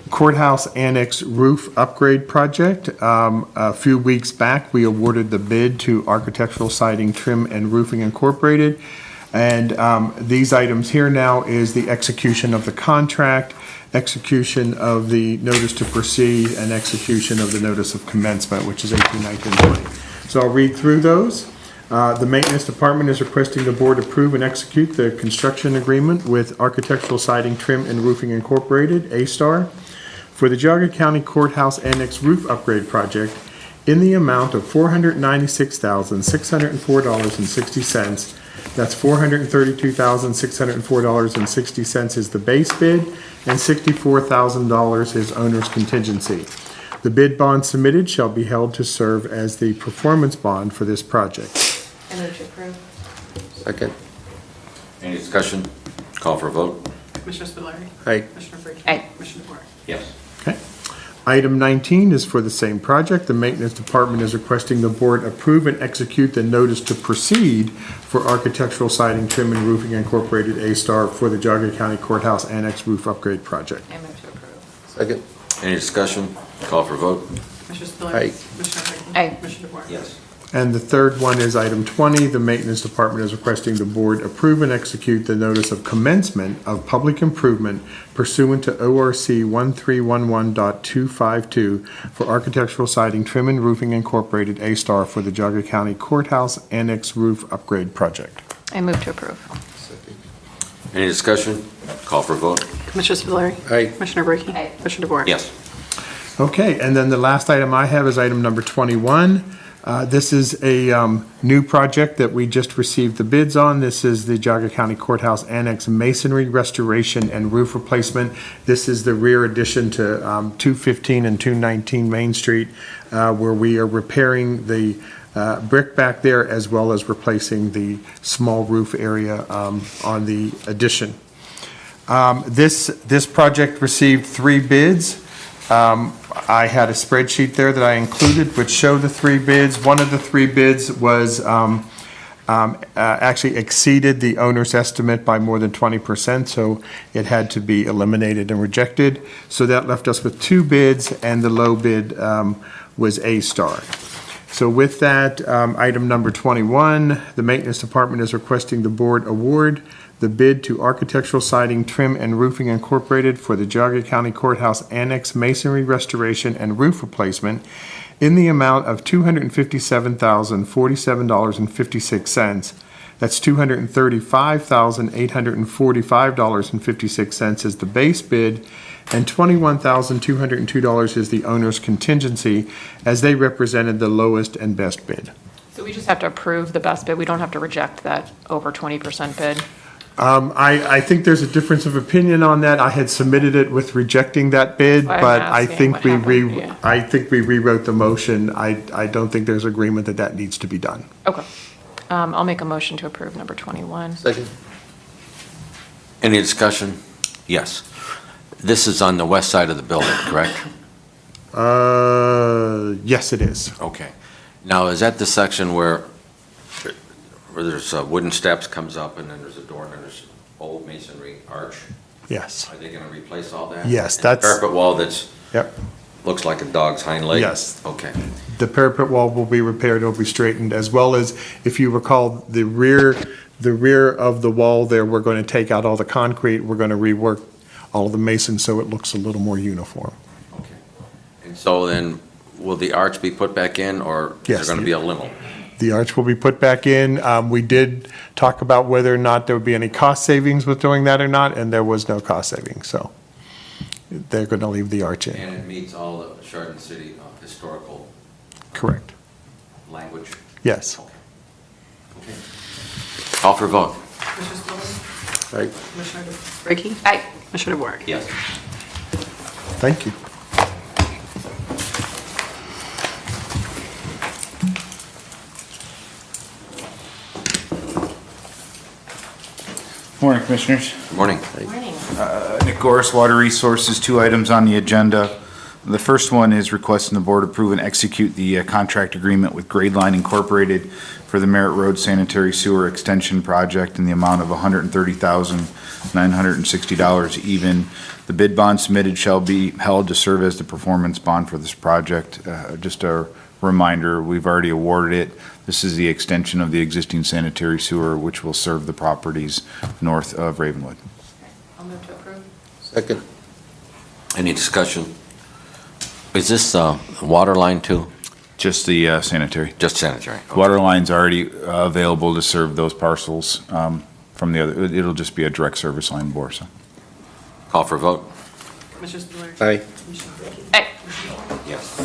courthouse annex roof upgrade project. A few weeks back, we awarded the bid to Architectural Siding, Trim, and Roofing Incorporated. And these items here now is the execution of the contract, execution of the notice to proceed, and execution of the notice of commencement, which is 18, 19, 20. So I'll read through those. The Maintenance Department is requesting the board approve and execute the construction agreement with Architectural Siding, Trim, and Roofing Incorporated, A-Star, for the Geauga County Courthouse Annex Roof Upgrade Project in the amount of $496,604.60. That's $432,604.60 is the base bid, and $64,000 is owner's contingency. The bid bond submitted shall be held to serve as the performance bond for this project. I move to approve. Second. Any discussion? Call for a vote. Commissioner Spudler. Aye. Commissioner Brackey. Aye. Commissioner DeBoer. Yes. Okay. Item 19 is for the same project. The Maintenance Department is requesting the board approve and execute the notice to proceed for Architectural Siding, Trim, and Roofing Incorporated, A-Star, for the Geauga County Courthouse Annex Roof Upgrade Project. I move to approve. Second. Any discussion? Call for a vote. Commissioner Spudler. Aye. Commissioner Brackey. Aye. Commissioner DeBoer. Yes. And the third one is item 20. The Maintenance Department is requesting the board approve and execute the notice of commencement of public improvement pursuant to ORC 1311.252 for Architectural Siding, Trim, and Roofing Incorporated, A-Star, for the Geauga County Courthouse Annex Roof Upgrade Project. I move to approve. Any discussion? Call for a vote. Commissioner Spudler. Aye. Commissioner Brackey. Aye. Commissioner DeBoer. Yes. Okay, and then the last item I have is item number 21. This is a new project that we just received the bids on. This is the Geauga County Courthouse Annex Masonry Restoration and Roof Replacement. This is the rear addition to 215 and 219 Main Street, where we are repairing the brick back there, as well as replacing the small roof area on the addition. This project received 3 bids. I had a spreadsheet there that I included which showed the 3 bids. One of the 3 bids was actually exceeded the owner's estimate by more than 20%, so it had to be eliminated and rejected. So that left us with 2 bids, and the low bid was A-Star. So with that, item number 21, the Maintenance Department is requesting the board award the bid to Architectural Siding, Trim, and Roofing Incorporated for the Geauga County Courthouse Annex Masonry Restoration and Roof Replacement in the amount of $257,047.56. That's $235,845.56 is the base bid, and $21,202 is the owner's contingency, as they represented the lowest and best bid. So we just have to approve the best bid. We don't have to reject that over 20% bid. I think there's a difference of opinion on that. I had submitted it with rejecting that bid, That's why I'm but I asking think what happened, yeah. I think we rewrote the motion. I don't think there's agreement that that needs to be done. Okay. I'll make a motion to approve number 21. Second. Any discussion? Yes. This is on the west side of the building, correct? Yes, it is. Okay. Now, is that the section where there's wooden steps comes up, and then there's a door, and then there's old masonry arch? Yes. Are they going to replace all that? Yes, And that's- the parapet wall that's, Yep. looks like a dog's hind leg? Yes. Okay. The parapet wall will be repaired, it'll be straightened, as well as, if you recall, the rear The rear of the wall there, we're going to take out all the concrete. We're going to rework all of the masons so it looks a little more uniform. And so then, will the arch be put back in, or is there Yes, going to be a limo? The arch will be put back in. We did talk about whether or not there would be any cost savings with doing that or not, and there was no cost savings, so they're going to leave the arch in. And it meets all the Chardon City historical Correct. language? Yes. Call for vote. Commissioner Spillier? Aye. Commissioner Brackey? Aye. Commissioner DeWark? Yes. Thank you. Morning, Commissioners. Good morning. Nick Goris, Water Resources, 2 items on the agenda. The first one is requesting the board approve and execute the contract agreement with Grade Line Incorporated for the Merritt Road Sanitary Sewer Extension Project in the amount of $130,960 even. The bid bond submitted shall be held to serve as the performance bond for this project. Just a reminder, we've already awarded it. This is the extension of the existing sanitary sewer, which will serve the properties north of Ravenwood. I'll move to approve. Second. Any discussion? Is this water line too? Just the sanitary. Just sanitary? Okay. Water line's already available to serve those parcels from the other, it'll just be a direct service line bore, so. Call for vote. Commissioner Spillier? Aye. Commissioner Brackey? Aye. Yes.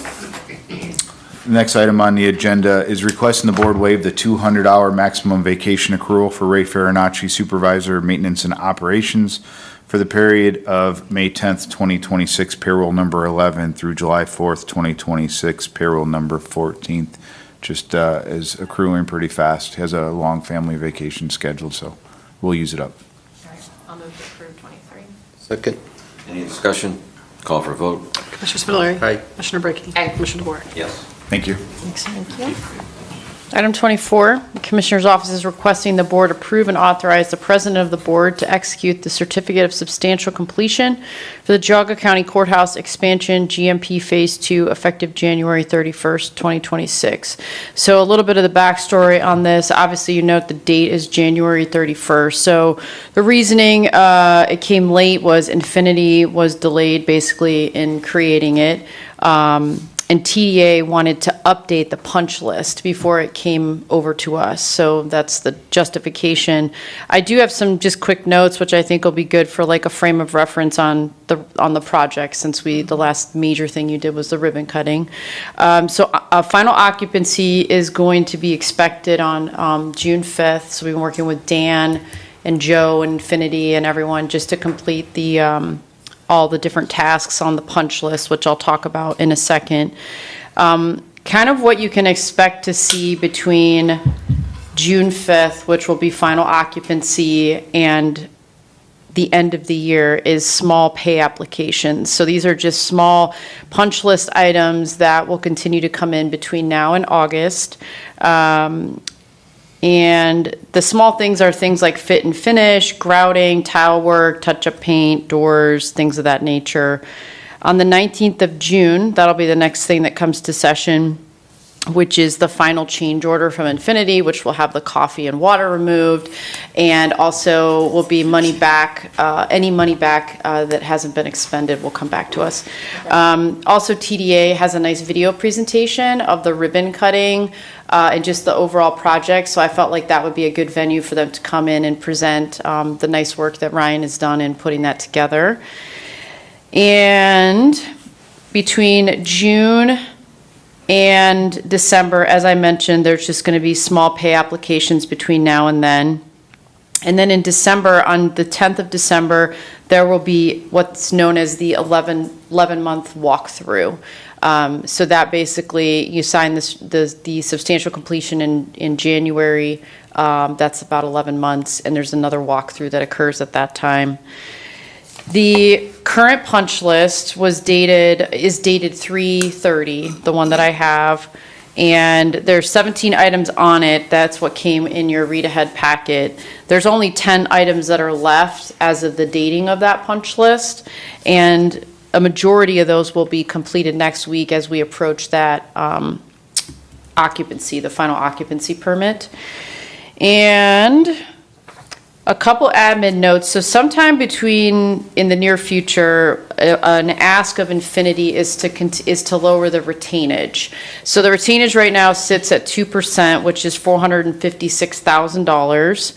The next item on the agenda is requesting the board waive the $200 maximum vacation accrual for Ray Farinacci, Supervisor of Maintenance and Operations, for the period of May 10th, 2026, payroll number 11 through July 4th, 2026, payroll number 14th. Just is accruing pretty fast. Has a long family vacation scheduled, so we'll use it up. All right. I'll move to approve 23. Second. Any discussion? Call for vote. Commissioner Spillier? Aye. Commissioner Brackey? Aye. Commissioner DeWark? Yes. Thank you. Thank you. Item 24, the Commissioner's Office is requesting the Board approve and authorize the President of the Board to execute the Certificate of Substantial Completion for the Geauga County Courthouse Expansion GMP Phase 2 effective January 31st, 2026. So a little bit of the backstory on this. Obviously, you note the date is January 31st. So the reasoning it came late was Infinity was delayed basically in creating it. And TDA wanted to update the punch list before it came over to us. So that's the justification. I do have some just quick notes, which I think will be good for like a frame of reference on the project, since the last major thing you did was the ribbon cutting. So final occupancy is going to be expected on June 5th. So we've been working with Dan and Joe and Infinity and everyone just to complete the all the different tasks on the punch list, which I'll talk about in a second. Kind of what you can expect to see between June 5th, which will be final occupancy, and the end of the year is small pay applications. So these are just small punch list items that will continue to come in between now and August. And the small things are things like fit and finish, grouting, tile work, touch-up paint, doors, things of that nature. On the 19th of June, that'll be the next thing that comes to session, which is the final change order from Infinity, which will have the coffee and water removed, and also will be money back, any money back that hasn't been expended will come back to us. Also, TDA has a nice video presentation of the ribbon cutting and just the overall project, so I felt like that would be a good venue for them to come in and present the nice work that Ryan has done in putting that together. And between June and December, as I mentioned, there's just going to be small pay applications between now and then. And then in December, on the 10th of December, there will be what's known as the 11-month walkthrough. So that basically, you sign the substantial completion in January. That's about 11 months, and there's another walkthrough that occurs at that time. The current punch list is dated 3/30, the one that I have, and there's 17 items on it. That's what came in your read-ahead packet. There's only 10 items that are left as of the dating of that punch list, and a majority of those will be completed next week as we approach that occupancy, the final occupancy permit. And A couple admin notes. So sometime in the near future, an ask of Infinity is to lower the retainage. So the retainage right now sits at 2%, which is $456,000.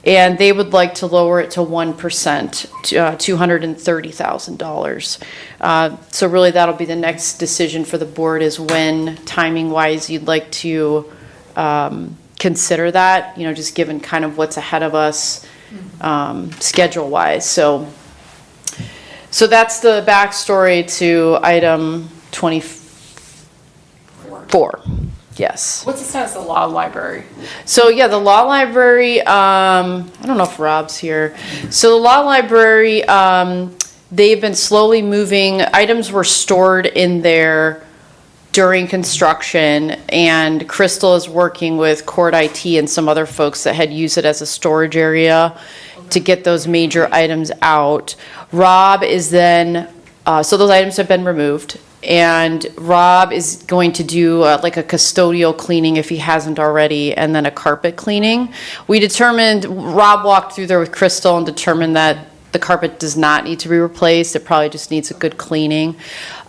And they would like to lower it to 1%, $230,000. So really that'll be the next decision for the board, is when, timing-wise, you'd like to consider that, just given kind of what's ahead of us schedule-wise. So that's the backstory to item 24. Yes. What's the status of the law library? So yeah, the law library, I don't know if Rob's here. So the law library, they've been slowly moving. Items were stored in there during construction, and Crystal is working with Court IT and some other folks that had used it as a storage area to get those major items out. Rob is then, so those items have been removed, and Rob is going to do like a custodial cleaning if he hasn't already, and then a carpet cleaning. Rob walked through there with Crystal and determined that the carpet does not need to be replaced. It probably just needs a good cleaning.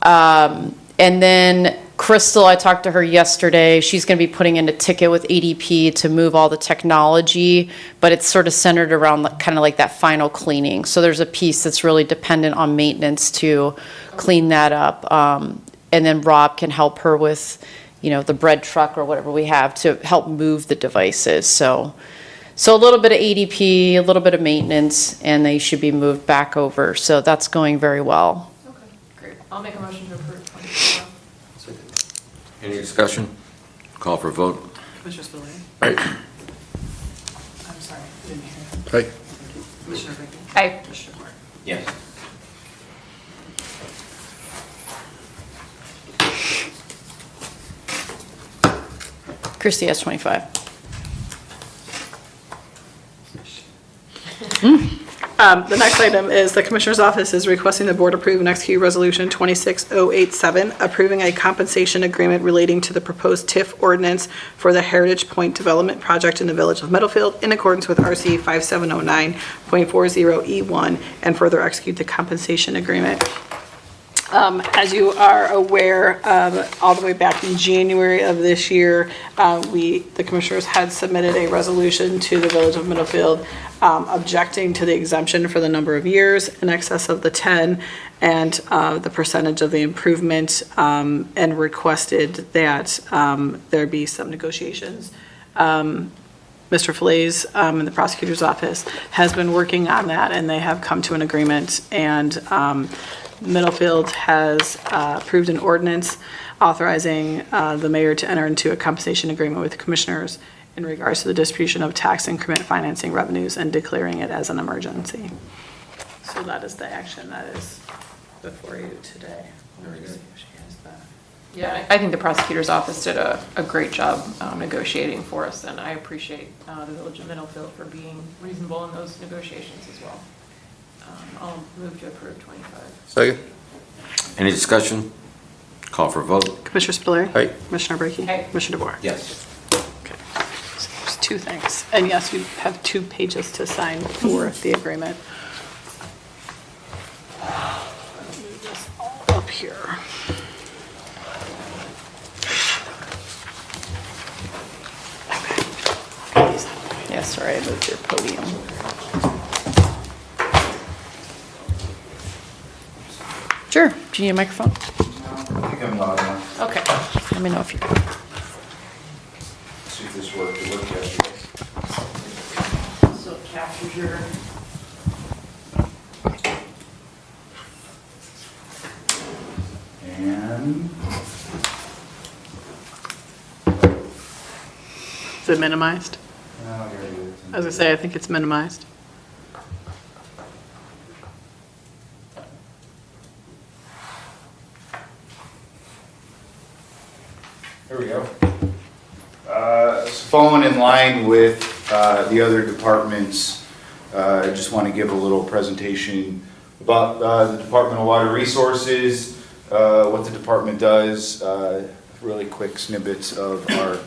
And then Crystal, I talked to her yesterday. She's going to be putting in a ticket with ADP to move all the technology, but it's sort of centered around kind of like that final cleaning. So there's a piece that's really dependent on maintenance to clean that up. And then Rob can help her with, the bread truck or whatever we have to help move the devices. So a little bit of ADP, a little bit of maintenance, and they should be moved back over. So that's going very well. Okay, great. I'll make a motion to approve 24. Any discussion? Call for vote. Commissioner Spillier. Aye. I'm sorry, I didn't hear. Aye. Commissioner Brinkley. Aye. Commissioner Moore. Yes. Christie has 25. The next item is the Commissioner's Office is requesting the Board approve and execute Resolution 26087, approving a compensation agreement relating to the proposed TIF ordinance for the Heritage Point Development Project in the Village of Middlefield in accordance with RC 5709.40E1, and further execute the compensation agreement. As you are aware, all the way back in January of this year, the Commissioners had submitted a resolution to the Village of Middlefield objecting to the exemption for the number of years in excess of the 10 and the percentage of the improvement, and requested that there be some negotiations. Mr. Fillets in the prosecutor's office has been working on that, and they have come to an agreement, and Middlefield has approved an ordinance authorizing the mayor to enter into a compensation agreement with the commissioners in regards to the distribution of tax increment financing revenues and declaring it as an emergency. So that is the action that is before you today. Very good. Yeah, I think the prosecutor's office did a great job negotiating for us, and I appreciate the Village of Middlefield for being reasonable in those negotiations as well. I'll move to approve 25. Second. Any discussion? Call for vote. Commissioner Spillier. Aye. Commissioner Brackey. Aye. Commissioner DeBoer. Yes. Okay. So there's two things. And yes, you have 2 pages to sign for the agreement. Move this all up here. Yeah, sorry, I moved your podium. Sure. Do you need a microphone? I think I'm loud enough. Okay. Let me know if you can. See if this worked. It worked yesterday. So it captures your... And Is it minimized? I gotta do it. I was gonna say, I think it's minimized. There we go. So following in line with the other departments, I just want to give a little presentation about the Department of Water Resources, what the department does, really quick snippets of our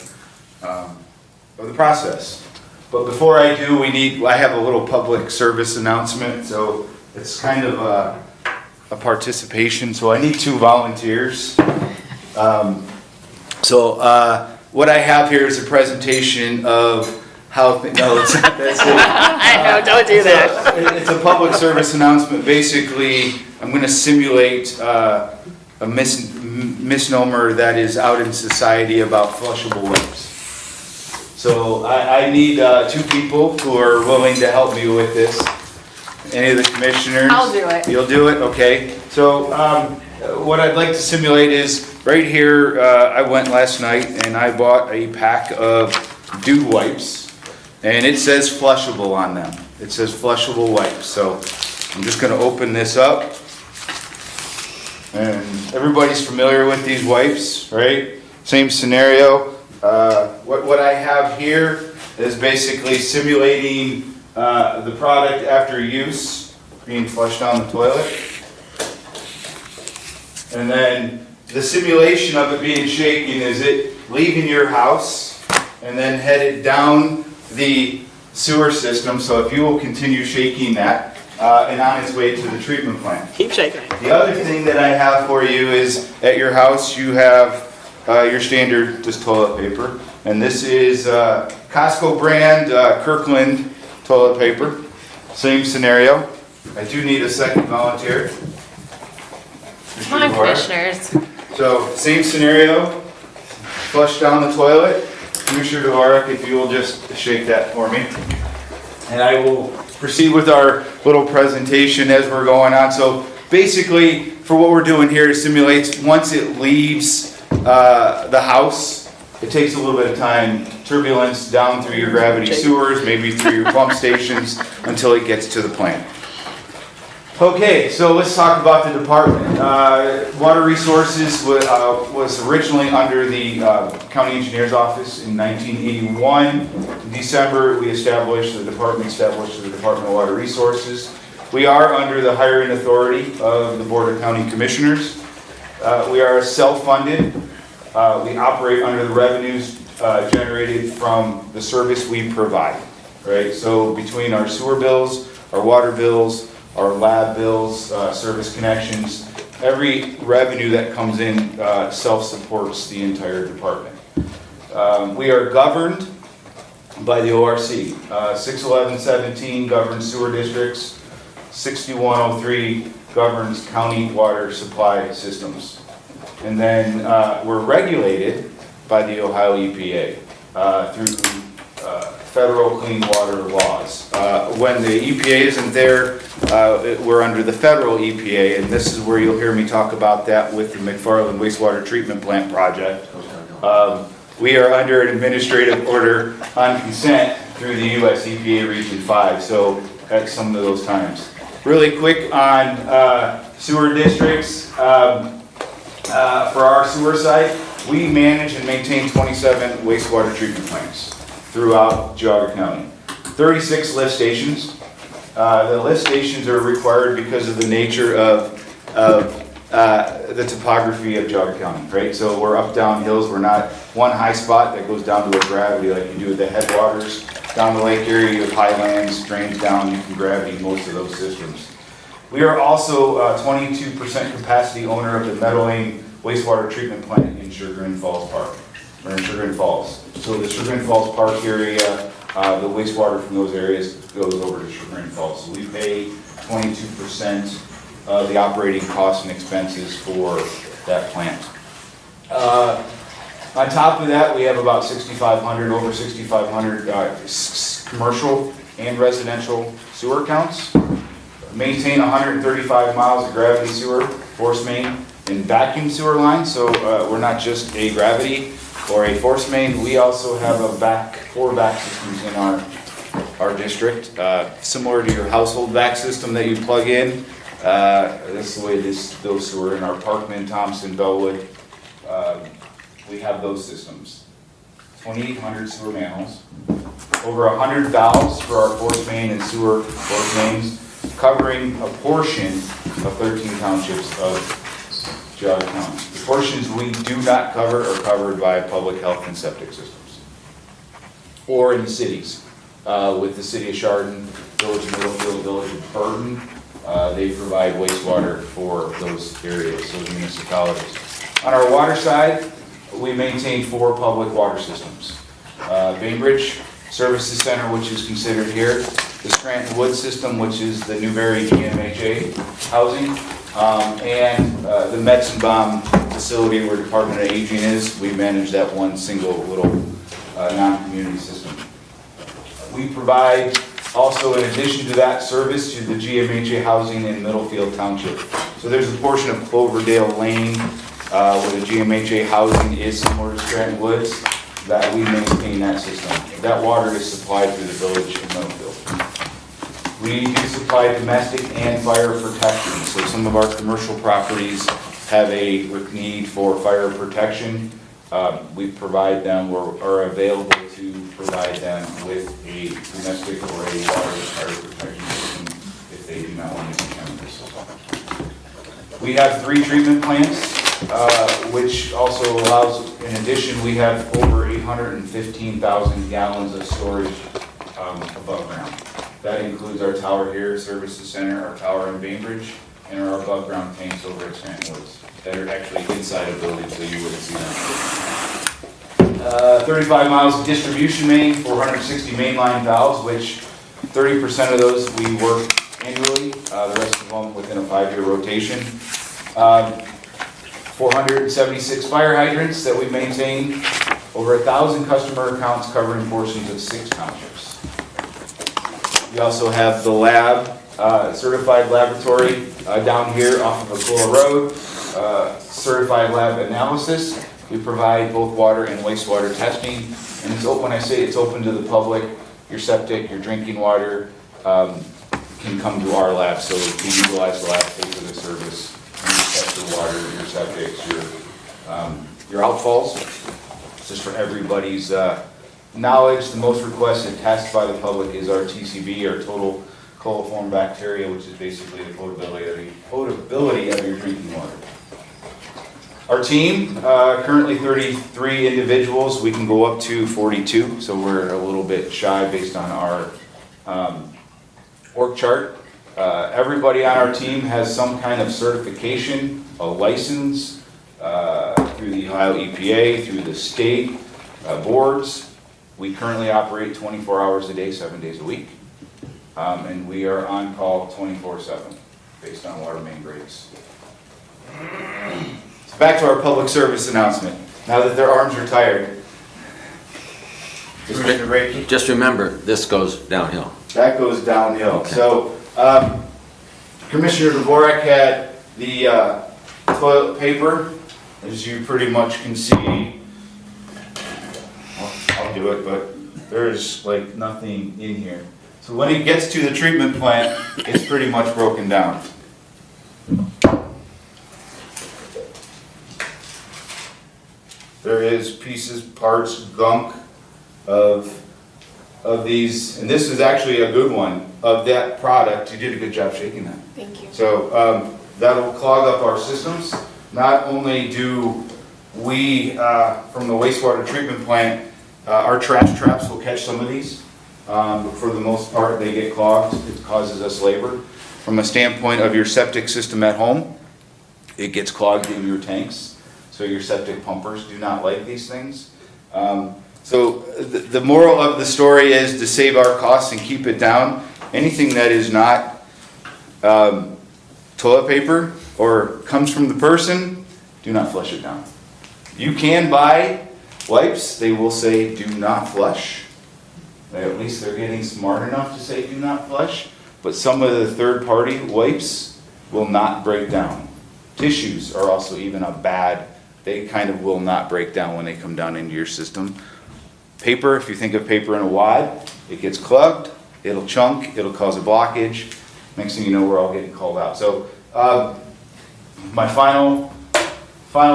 of the process. But before I do, I have a little public service announcement, so it's kind of a participation, so I need 2 volunteers. What I have here is a presentation of how, no, it's not that silly. I know, don't do that. It's a public service announcement. Basically, I'm gonna simulate a misnomer that is out in society about flushable wipes. So I need 2 people who are willing to help me with this. Any of the commissioners? I'll do it. You'll do it? Okay. So what I'd like to simulate is, right here, I went last night and I bought a pack of Dude wipes, and it says flushable on them. It says flushable wipes. So I'm just gonna open this up. And everybody's familiar with these wipes, right? Same scenario. What I have here is basically simulating the product after use being flushed down the toilet. And then the simulation of it being shaken is it leaving your house and then headed down the sewer system. So if you will continue shaking that and on its way to the treatment plant. Keep shaking it. The other thing that I have for you is at your house you have your standard just toilet paper. And this is Costco brand Kirkland toilet paper. Same scenario. I do need a second volunteer. Come on, commissioners. So same scenario. Flush down the toilet. Commissioner Dvorak, if you will just shake that for me. And I will proceed with our little presentation as we're going on. So basically, for what we're doing here, it simulates once it leaves the house, it takes a little bit of time, turbulence down through your gravity sewers, maybe through your pump stations, until it gets to the plant. Okay, so let's talk about the department. Water Resources was originally under the County Engineer's Office in 1981. In December, the department established the Department of Water Resources. We are under the hiring authority of the Board of County Commissioners. We are self-funded. We operate under the revenues generated from the service we provide, right? So between our sewer bills, our water bills, our lab bills, service connections, every revenue that comes in self-supports the entire department. We are governed by the ORC. 61117 governs sewer districts. 6103 governs county water supply systems. And then we're regulated by the Ohio EPA through federal clean water laws. When the EPA isn't there, we're under the federal EPA, and this is where you'll hear me talk about that with the McFarland Wastewater Treatment Plant project. We are under an administrative order on consent through the US EPA Region 5, so at some of those times. Really quick on sewer districts. For our sewer side, we manage and maintain 27 wastewater treatment plants throughout Geauga County. 36 lift stations. The lift stations are required because of the nature of the topography of Geauga County, right? So we're up, down hills. We're not one high spot that goes down to a gravity like you do with the headwaters. Down the lake area, you have highlands, drains down, you can gravity most of those systems. We are also 22% capacity owner of the Meadow Lane Wastewater Treatment Plant in Sugar and Falls Park, or in Sugar and Falls. So the Sugar and Falls Park area, the wastewater from those areas goes over to Sugar and Falls. So we pay 22% of the operating costs and expenses for that plant. On top of that, we have about 6,500, over 6,500 commercial and residential sewer accounts. Maintain 135 miles of gravity sewer, force main, and vacuum sewer lines. So we're not just a gravity or a force main. We also have four vac systems in our district, similar to your household vac system that you plug in. That's the way those sewer in our Parkman, Thompson, Bellwood. We have those systems. 2,800 sewer manholes, over 100 valves for our force main and sewer force mains, covering a portion of 13 townships of Geauga County. The portions we do not cover are covered by public health and septic systems, or in the cities. with the city of Chardon, Village of Middlefield, Village of Burton. They provide wastewater for those areas, those municipalities. On our water side, we maintain 4 public water systems. Bainbridge Services Center, which is considered here, the Scranton Wood System, which is the Newberry GMHA housing, and the Metzenbaum facility where Department of Aging is. We manage that one single little non-community system. We provide also, in addition to that, service to the GMHA housing in Middlefield Township. So there's a portion of Cloverdale Lane where the GMHA housing is similar to Scranton Woods, that we maintain that system. That water is supplied through the village of Middlefield. We do supply domestic and fire protection. So some of our commercial properties have a need for fire protection. We provide them or are available to provide them with a domestic or a water fire protection system if they do not want to use chemicals. We have 3 treatment plants, which also allows, in addition, we have over 815,000 gallons of storage above ground. That includes our tower here, Services Center, our tower in Bainbridge, and our above ground tanks over at Scranton Woods that are actually inside a building, so you wouldn't see them. 35 miles of distribution main, 460 mainline valves, which 30% of those we work annually, the rest of them within a 5-year rotation. 476 fire hydrants that we maintain, over 1,000 customer accounts covering portions of 6 townships. We also have the lab, certified laboratory down here off of Aquila Road, certified lab analysis. We provide both water and wastewater testing, and it's open. When I say it's open to the public, your septic, your drinking water can come to our lab, so we utilize the lab, pay for the service, and you test your water, your septics, your outfalls. Just for everybody's knowledge, the most requested test by the public is our TCB, our total coliform bacteria, which is basically the potability of your drinking water. Our team, currently 33 individuals. We can go up to 42, so we're a little bit shy based on our org chart. Everybody on our team has some kind of certification, a license through the Ohio EPA, through the state boards. We currently operate 24 hours a day, 7 days a week. And we are on call 24/7 based on water main breaks. So back to our public service announcement. Now that their arms are tired. Just remember, this goes downhill. That goes downhill. Okay. So Commissioner Dvorak had the toilet paper, as you pretty much can see. I'll do it, but there's like nothing in here. So when it gets to the treatment plant, it's pretty much broken down. There is pieces, parts, gunk of these, and this is actually a good one, of that product. You did a good job shaking that. Thank you. So that'll clog up our systems. Not only do we, from the wastewater treatment plant, our trash traps will catch some of these. But for the most part, they get clogged. It causes us labor. From a standpoint of your septic system at home, it gets clogged in your tanks. So your septic pumpers do not like these things. So the moral of the story is to save our costs and keep it down. Anything that is not toilet paper or comes from the person, do not flush it down. You can buy wipes. They will say do not flush. At least they're getting smart enough to say do not flush. But some of the third-party wipes will not break down. Tissues are also even a bad, they kind of will not break down when they come down into your system. Paper, if you think of paper in a wad, it gets clogged, it'll chunk, it'll cause a blockage. Next thing you know, we're all getting called out. So my final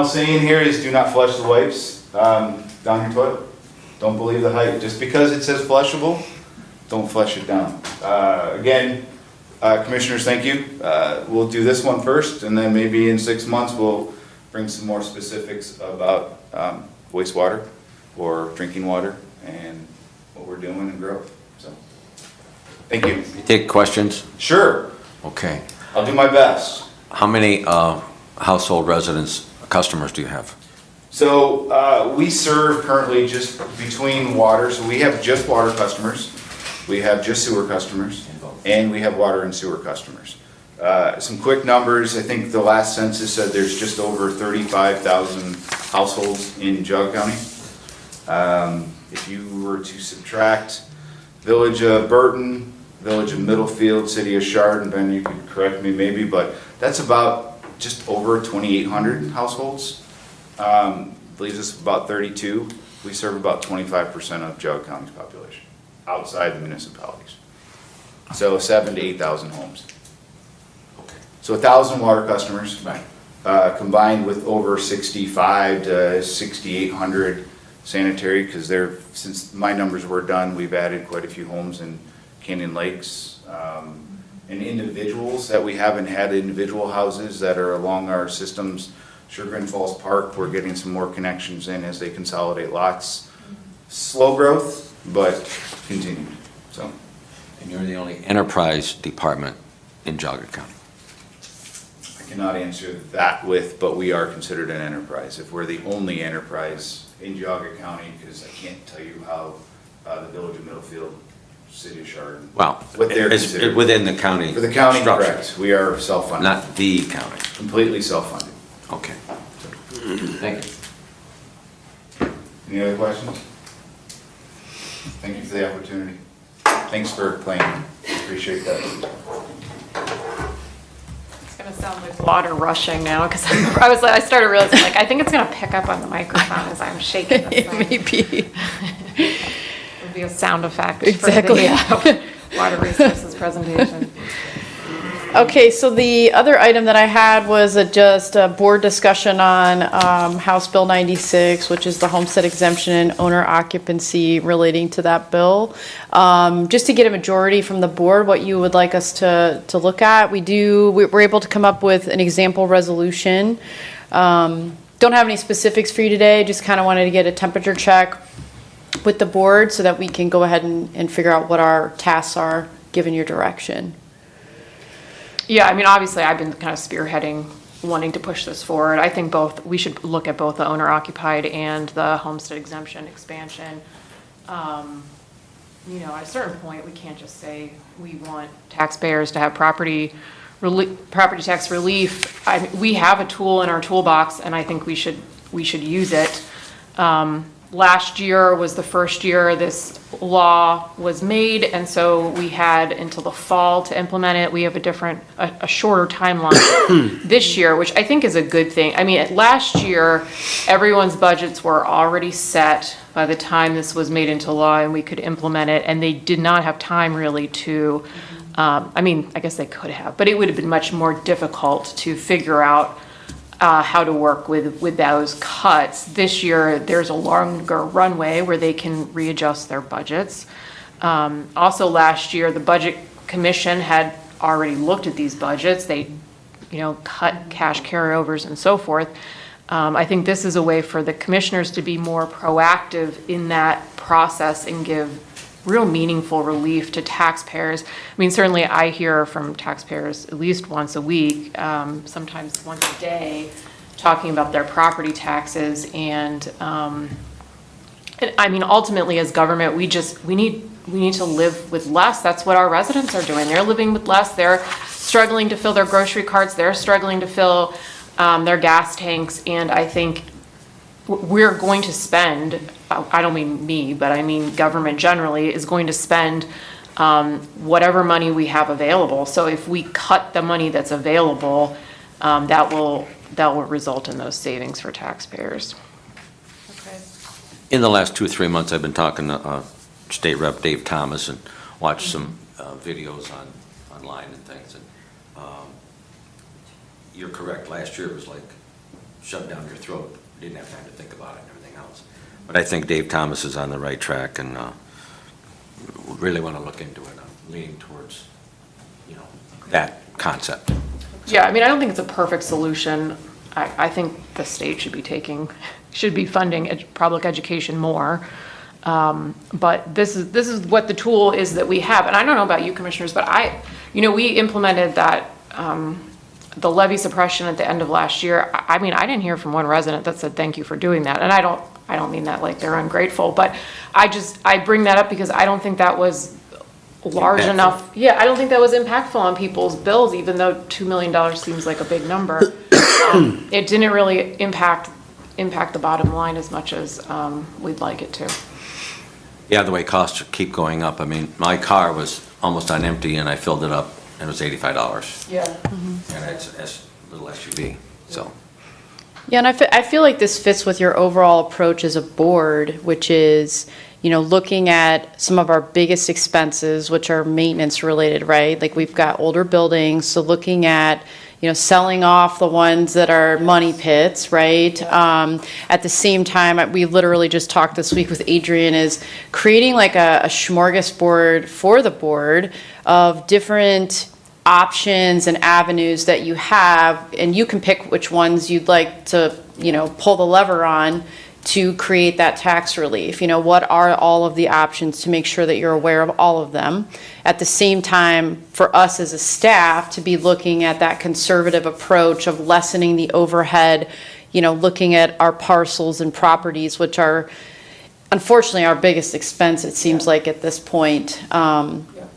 saying here is do not flush the wipes down your toilet. Don't believe the hype. Just because it says flushable, don't flush it down. Again, commissioners, thank you. We'll do this one first, and then maybe in 6 months we'll bring some more specifics about wastewater or drinking water and what we're doing and growth. So, thank you. You take questions? Sure, Okay. I'll do my best. How many household residents, customers do you have? So we serve currently just between water, so we have just water customers, we have just sewer customers, and we have water and sewer customers. Some quick numbers, I think the last census said there's just over 35,000 households in Geauga County. If you were to subtract Village of Burton, Village of Middlefield, City of Chardon, Ben, you could correct me maybe, but that's about just over 2,800 households. Leaves us about 32. We serve about 25% of Geauga County's population, outside the municipalities. So 7,000 to 8,000 homes. So 1,000 water customers, combined with over 65 to 6,800 sanitary, because since my numbers were done, we've added quite a few homes in Canyon Lakes, and individuals that we haven't had individual houses that are along our systems. Sugar and Falls Park, we're getting some more connections in as they consolidate lots. Slow growth, but continued, so. And you're the only enterprise department in Geauga County. I cannot answer that but we are considered an enterprise. If we're the only enterprise in Geauga County, because I can't tell you how the Village of Middlefield, City of Chardon. Well, what they're it's considered. within the county. For the county, structure. correct. We are self-funded. Not the county. Completely self-funded. Okay. Thank you. Any other questions? Thank you for the opportunity. Thanks for playing. Appreciate that. It's gonna sound like water rushing now, because I started realizing, like, I think it's gonna pick up on the microphone as I'm shaking this thing. Maybe. Would be a sound effect. Exactly. For the water resources presentation. Okay, so the other item that I had was just a board discussion on House Bill 96, which is the homestead exemption and owner occupancy relating to that bill. Just to get a majority from the board, what you would like us to look at. We're able to come up with an example resolution. Don't have any specifics for you today, just kind of wanted to get a temperature check with the board so that we can go ahead and figure out what our tasks are, given your direction. Yeah, I mean, obviously, I've been kind of spearheading, wanting to push this forward. I think we should look at both the owner occupied and the homestead exemption expansion. At a certain point, we can't just say we want taxpayers to have property tax relief. We have a tool in our toolbox, and I think we should use it. Last year was the first year this law was made, and so we had until the fall to implement it. We have a shorter timeline this year, which I think is a good thing. I mean, last year, everyone's budgets were already set by the time this was made into law and we could implement it, and they did not have time really to, I guess they could have, but it would have been much more difficult to figure out how to work with those cuts. This year, there's a longer runway where they can readjust their budgets. Also last year, the Budget Commission had already looked at these budgets. They, cut cash carryovers and so forth. I think this is a way for the commissioners to be more proactive in that process and give real meaningful relief to taxpayers. I mean, certainly I hear from taxpayers at least once a week, sometimes once a day, talking about their property taxes. And I mean, ultimately as government, we need to live with less. That's what our residents are doing. They're living with less. They're struggling to fill their grocery carts. They're struggling to fill their gas tanks. And I think we're going to spend, I don't mean me, but I mean government generally is going to spend whatever money we have available. So if we cut the money that's available, that will result in those savings for taxpayers. Okay. In the last 2 or 3 months, I've been talking to State Rep Dave Thomas and watched some videos online and things. And you're correct. Last year it was like shut down your throat. You didn't have time to think about it and everything else. But I think Dave Thomas is on the right track, and really want to look into it. I'm leaning towards, that concept. Yeah, I mean, I don't think it's a perfect solution. I think the state should be funding public education more. But this is what the tool is that we have. And I don't know about you commissioners, but we implemented that, the levy suppression at the end of last year. I mean, I didn't hear from one resident that said, thank you for doing that. And I don't mean that like they're ungrateful, but I bring that up because I don't think that was large enough. Yeah, I don't think that was impactful on people's bills, even though $2 million seems like a big number. It didn't really impact the bottom line as much as we'd like it to. Yeah, the way costs keep going up. I mean, my car was almost on empty and I filled it up and it was $85. Yeah. And it's a little SUV, so. Yeah, and I feel like this fits with your overall approach as a board, which is, looking at some of our biggest expenses, which are maintenance related, right? Like we've got older buildings, so looking at, selling off the ones that are money pits, right? At the same time, we literally just talked this week with Adrian, is creating like a smorgasbord for the board of different options and avenues that you have, and you can pick which ones you'd like to, pull the lever on to create that tax relief. What are all of the options to make sure that you're aware of all of them. At the same time, for us as a staff to be looking at that conservative approach of lessening the overhead, looking at our parcels and properties, which are unfortunately our biggest expense, it seems like at this point.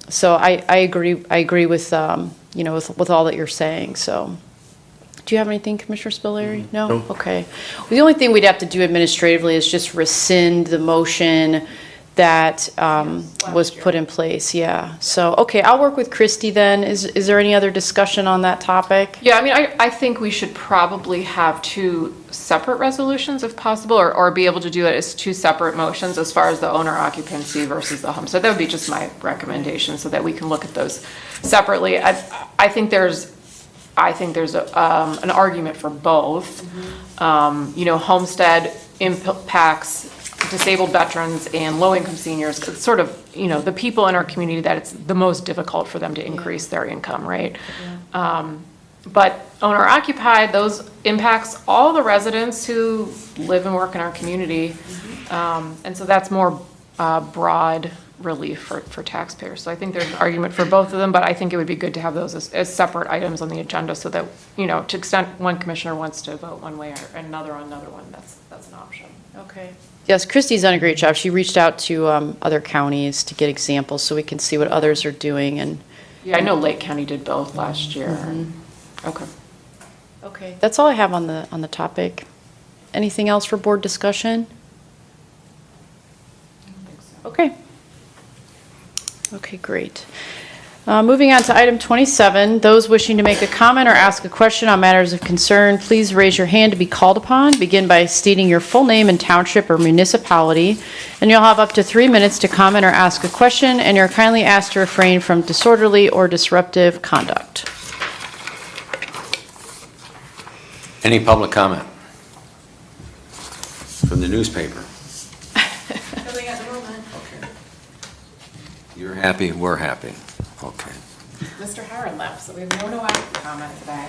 So I agree with, with all that you're saying, so. Do you have anything, Commissioner Spillier? No? Okay. Well, the only thing we'd have to do administratively is just rescind the motion that was put in place, yeah. So, okay, I'll work with Christy then. Is there any other discussion on that topic? Yeah, I mean, I think we should probably have two separate resolutions if possible, or be able to do it as two separate motions as far as the owner occupancy versus the home. So that would be just my recommendation, so that we can look at those separately. I think there's an argument for both. Homestead impacts disabled veterans and low-income seniors. It's sort of, the people in our community that it's the most difficult for them to increase their income, right? Yeah. But owner-occupied, those impacts all the residents who live and work in our community. And so that's more broad relief for taxpayers. So I think there's an argument for both of them, but I think it would be good to have those as separate items on the agenda, so that, to the extent one commissioner wants to vote one way or another on another one, that's an option. Okay. Yes, Christy's done a great job. She reached out to other counties to get examples so we can see what others are doing. And yeah, I know Lake County did both last year. Mm-hmm. Okay. Okay, that's all I have on the topic. Anything else for board discussion? I don't think so. Okay. Okay, great. Moving on to item 27, those wishing to make a comment or ask a question on matters of concern, please raise your hand to be called upon. Begin by stating your full name and township or municipality, and you'll have up to 3 minutes to comment or ask a question, and you're kindly asked to refrain from disorderly or disruptive conduct. Any public comment? From the newspaper? Nothing at the moment. Okay. You're happy, we're happy. Okay. Mr. Howard left, so we have no comment today.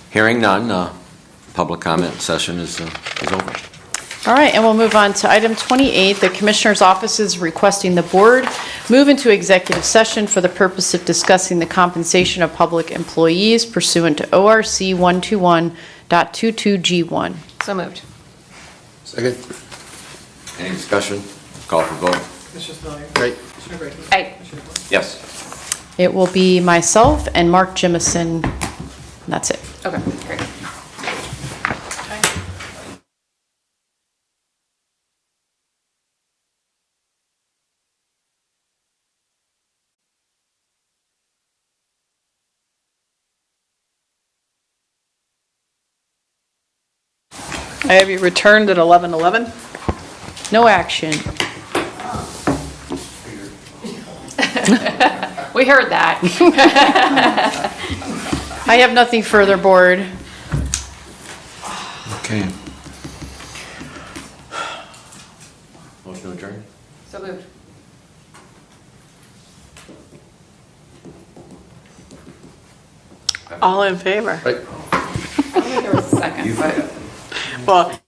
Hearing none, public comment session is over. All right, and we'll move on to item 28. The Commissioner's Office is requesting the board move into executive session for the purpose of discussing the compensation of public employees pursuant to ORC 121.22G1. So moved. Second. Any discussion? Call for vote. Commissioner Spillier. Great. Commissioner Brady. Aye. Commissioner DeBoer. Yes. It will be myself and Mark Jimison. That's it. Okay, great. I have you returned at 11:11. No action. We heard that. I have nothing further, board. Okay. Motion to adjourn? So moved. All in favor? Right. I don't think there was a second, but. Well,